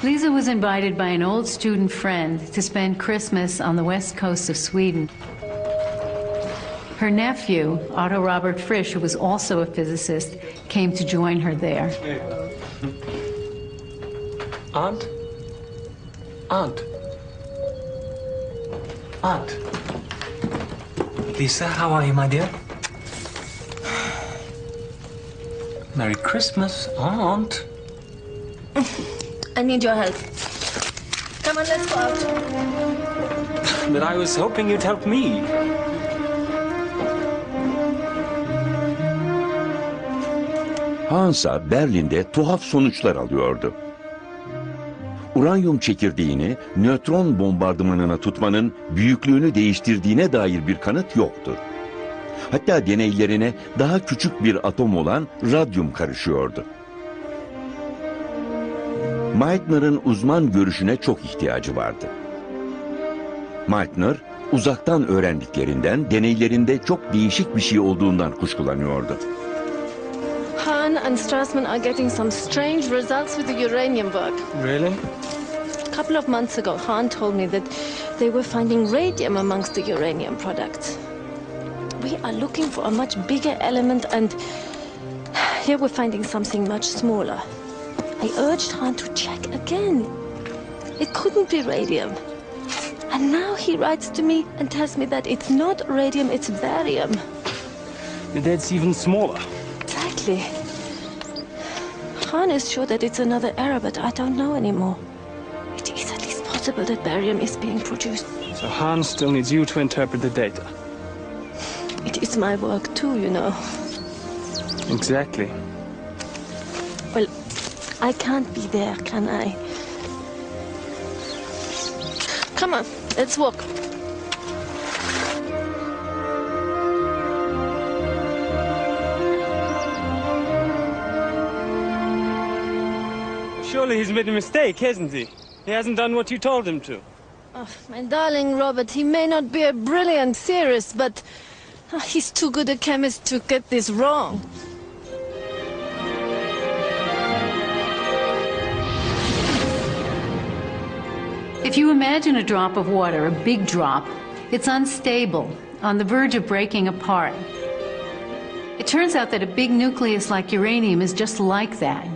Lisa was invited by an old student friend to spend Christmas on the west coast of Sweden. Her nephew, Otto Robert Frisch, who was also a physicist, came to join her there. Aunt? Aunt? Aunt? Lisa, how are you, my dear? Merry Christmas, Aunt. I need your help. Come on, let's go out. But I was hoping you'd help me. Hansa Berlin'de tuhaf sonuçlar alıyordu. Uranyum çekirdeğini nötron bombardımanına tutmanın büyüklüğünü değiştirdiğine dair bir kanıt yoktu. Hatta deneylerine daha küçük bir atom olan radyum karışıyordu. Meitner'ın uzman görüşüne çok ihtiyacı vardı. Meitner, uzaktan öğrendiklerinden deneylerinde çok değişik bir şey olduğundan kuşkulanıyordu. Hahn and Strassman are getting some strange results with the uranium work. Really? A couple of months ago, Hahn told me that they were finding radium amongst the uranium products. We are looking for a much bigger element, and here we're finding something much smaller. I urged Hahn to check again. It couldn't be radium. And now he writes to me and tells me that it's not radium, it's barium. That's even smaller. Exactly. Hahn is sure that it's another error, but I don't know anymore. It is at least possible that barium is being produced. So Hahn still needs you to interpret the data. It is my work too, you know. Exactly. Well, I can't be there, can I? Come on, let's walk. Surely he's made a mistake, hasn't he? He hasn't done what you told him to. Oh, my darling Robert, he may not be a brilliant theorist, but he's too good a chemist to get this wrong. If you imagine a drop of water, a big drop, it's unstable, on the verge of breaking apart. It turns out that a big nucleus like uranium is just like that.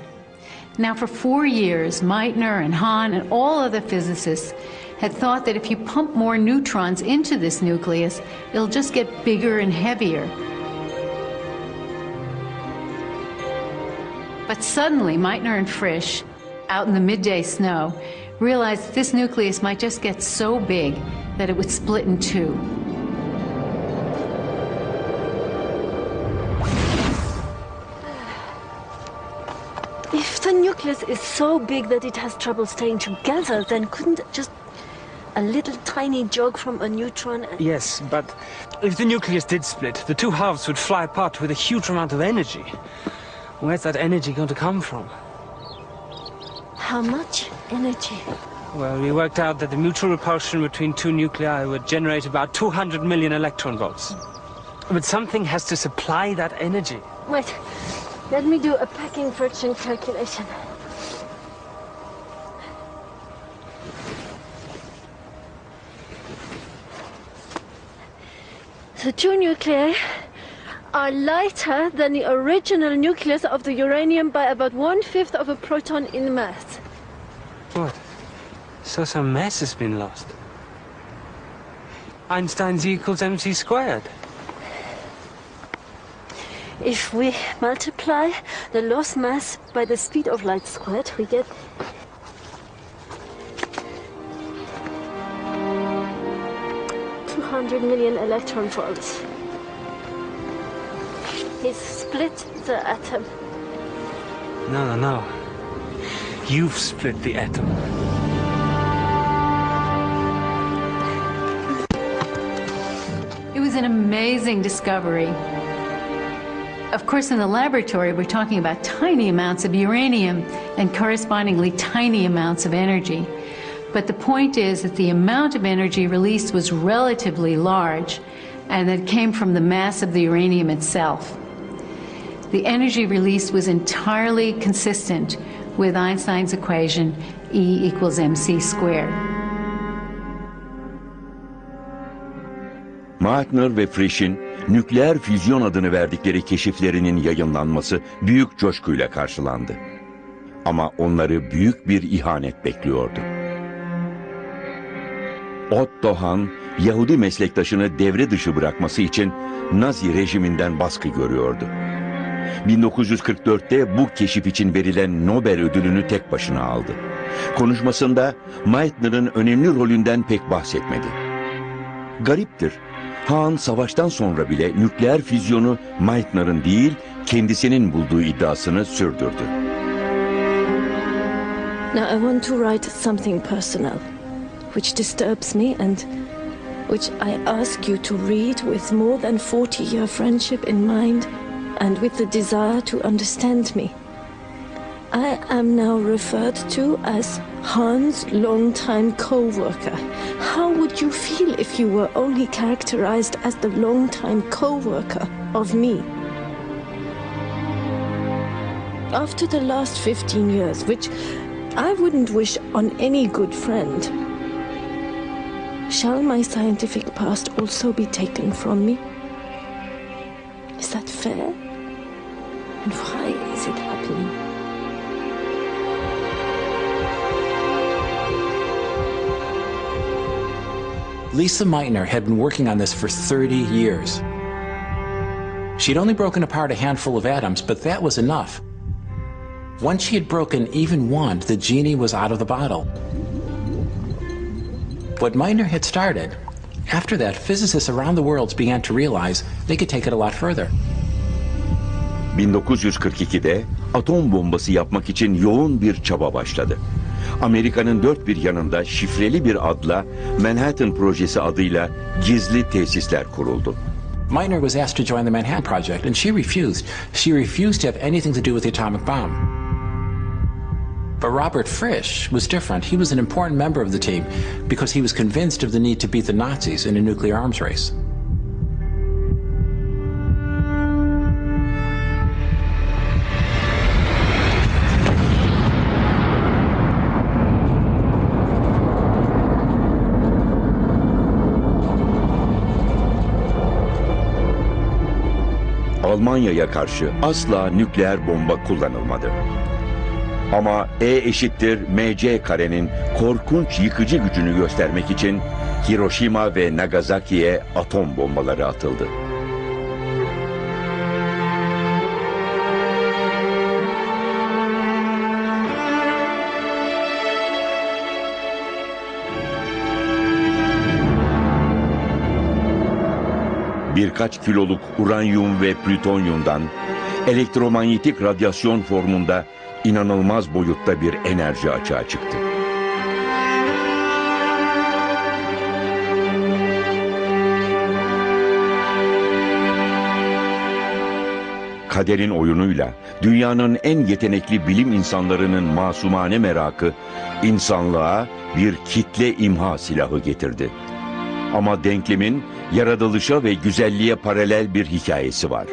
Now, for 4 years, Meitner and Hahn and all other physicists had thought that if you pump more neutrons into this nucleus, it'll just get bigger and heavier. But suddenly, Meitner and Frisch, out in the midday snow, realized this nucleus might just get so big that it would split in two. If the nucleus is so big that it has trouble staying together, then couldn't just a little tiny joke from a neutron... Yes, but if the nucleus did split, the two halves would fly apart with a huge amount of energy. Where's that energy going to come from? How much energy? Well, we worked out that the mutual repulsion between two nuclei would generate about 200 million electron volts. But something has to supply that energy. Wait, let me do a packing friction calculation. The two nuclei are lighter than the original nucleus of the uranium by about 1/5 of a proton in mass. What? So some mass has been lost. Einstein's E equals mc squared. If we multiply the lost mass by the speed of light squared, we get 200 million electron volts. He's split the atom. No. You've split the atom. It was an amazing discovery. Of course, in the laboratory, we're talking about tiny amounts of uranium and correspondingly tiny amounts of energy. But the point is that the amount of energy released was relatively large, and that came from the mass of the uranium itself. The energy released was entirely consistent with Einstein's equation E equals mc squared. Meitner ve Frisch'in nükleer füzyon adını verdikleri keşiflerinin yayınlanması büyük coşkuyla karşılandı. Ama onları büyük bir ihanet bekliyordu. Otto Hahn, Yahudi meslektaşını devre dışı bırakması için Nazi rejiminden baskı görüyordu. 1944'te bu keşif için verilen Nobel ödülünü tek başına aldı. Konuşmasında Meitner'ın önemli rolünden pek bahsetmedi. Gariptir, Hahn savaştan sonra bile nükleer füzyonu Meitner'ın değil, kendisinin bulduğu iddiasını sürdürdü. Now I want to write something personal, which disturbs me and which I ask you to read with more than 40-year friendship in mind and with the desire to understand me. I am now referred to as Hahn's longtime co-worker. How would you feel if you were only characterized as the longtime co-worker of me? After the last 15 years, which I wouldn't wish on any good friend, shall my scientific past also be taken from me? Is that fair? And why is it happening? Lisa Meitner had been working on this for 30 years. She'd only broken apart a handful of atoms, but that was enough. Once she had broken even one, the genie was out of the bottle. What Meitner had started, after that, physicists around the world began to realize they could take it a lot further. 1942'de atom bombası yapmak için yoğun bir çaba başladı. Amerika'nın dört bir yanında şifreli bir adla Manhattan Projesi adıyla gizli tesisler kuruldu. Meitner was asked to join the Manhattan Project and she refused. She refused to have anything to do with the atomic bomb. But Robert Frisch was different. He was an important member of the team because he was convinced of the need to beat the Nazis in a nuclear arms race. Almanya'ya karşı asla nükleer bomba kullanılmadı. Ama E eşittir mc karenin korkunç yıkıcı gücünü göstermek için Hiroşima ve Nagasaki'ye atom bombaları atıldı. Birkaç kiloluk uranyum ve plütonyumdan elektromanyetik radyasyon formunda inanılmaz boyutta bir enerji açığa çıktı. Kaderin oyunuyla dünyanın en yetenekli bilim insanlarının masumane merakı insanlığa bir kitle imha silahı getirdi. Ama denklemin yaratılışa ve güzelliğe paralel bir hikayesi var.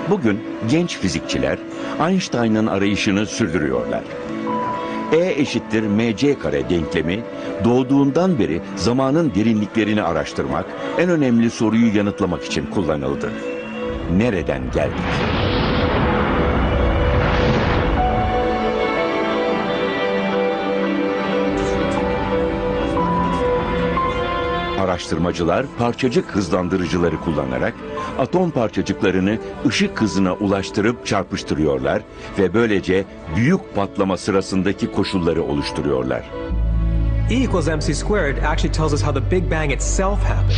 Bugün genç fizikçiler Einstein'ın arayışını sürdürüyorlar. E eşittir mc kare denklemi doğduğundan beri zamanın derinliklerini araştırmak, en önemli soruyu yanıtlamak için kullanıldı. Nereden geldik? Araştırmacılar parçacık hızlandırıcıları kullanarak atom parçacıklarını ışık hızına ulaştırıp çarpıştırıyorlar ve böylece büyük patlama sırasındaki koşulları oluşturuyorlar. E equals mc squared actually tells us how the Big Bang itself happened.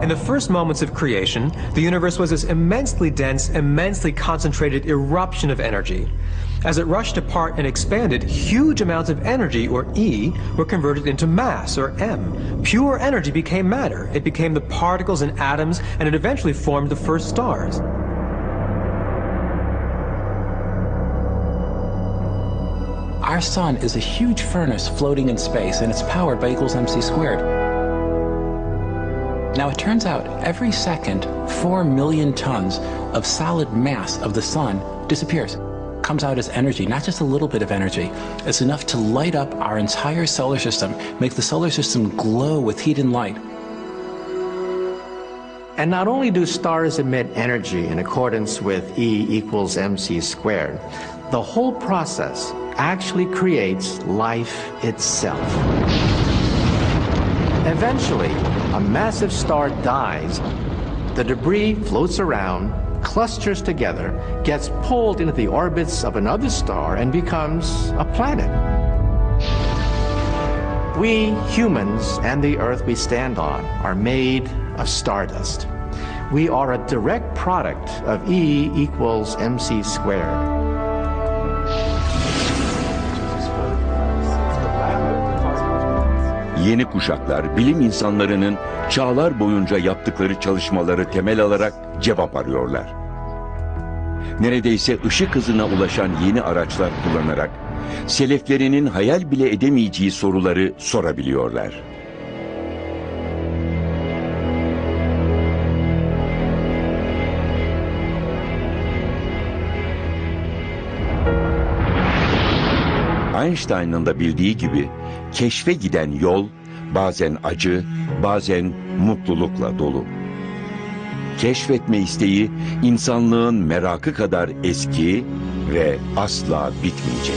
In the first moments of creation, the universe was this immensely dense, immensely concentrated eruption of energy. As it rushed apart and expanded, huge amounts of energy, or E, were converted into mass, or M. Pure energy became matter. It became the particles and atoms, and it eventually formed the first stars. Our sun is a huge furnace floating in space, and it's powered by E equals mc squared. Now it turns out every second 4 million tons of solid mass of the sun disappears, comes out as energy, not just a little bit of energy. It's enough to light up our entire solar system, make the solar system glow with heat and light. And not only do stars emit energy in accordance with E equals mc squared, the whole process actually creates life itself. Eventually, a massive star dies. The debris floats around, clusters together, gets pulled into the orbits of another star, and becomes a planet. We humans and the Earth we stand on are made of stardust. We are a direct product of E equals mc squared. Yeni kuşaklar bilim insanlarının çağlar boyunca yaptıkları çalışmaları temel alarak cevap arıyorlar. Neredeyse ışık hızına ulaşan yeni araçlar kullanarak seleflerinin hayal bile edemeyeceği soruları sorabiliyorlar. Einstein'ın da bildiği gibi keşfe giden yol bazen acı, bazen mutlulukla dolu. Keşfetme isteği insanlığın merakı kadar eski ve asla bitmeyecek.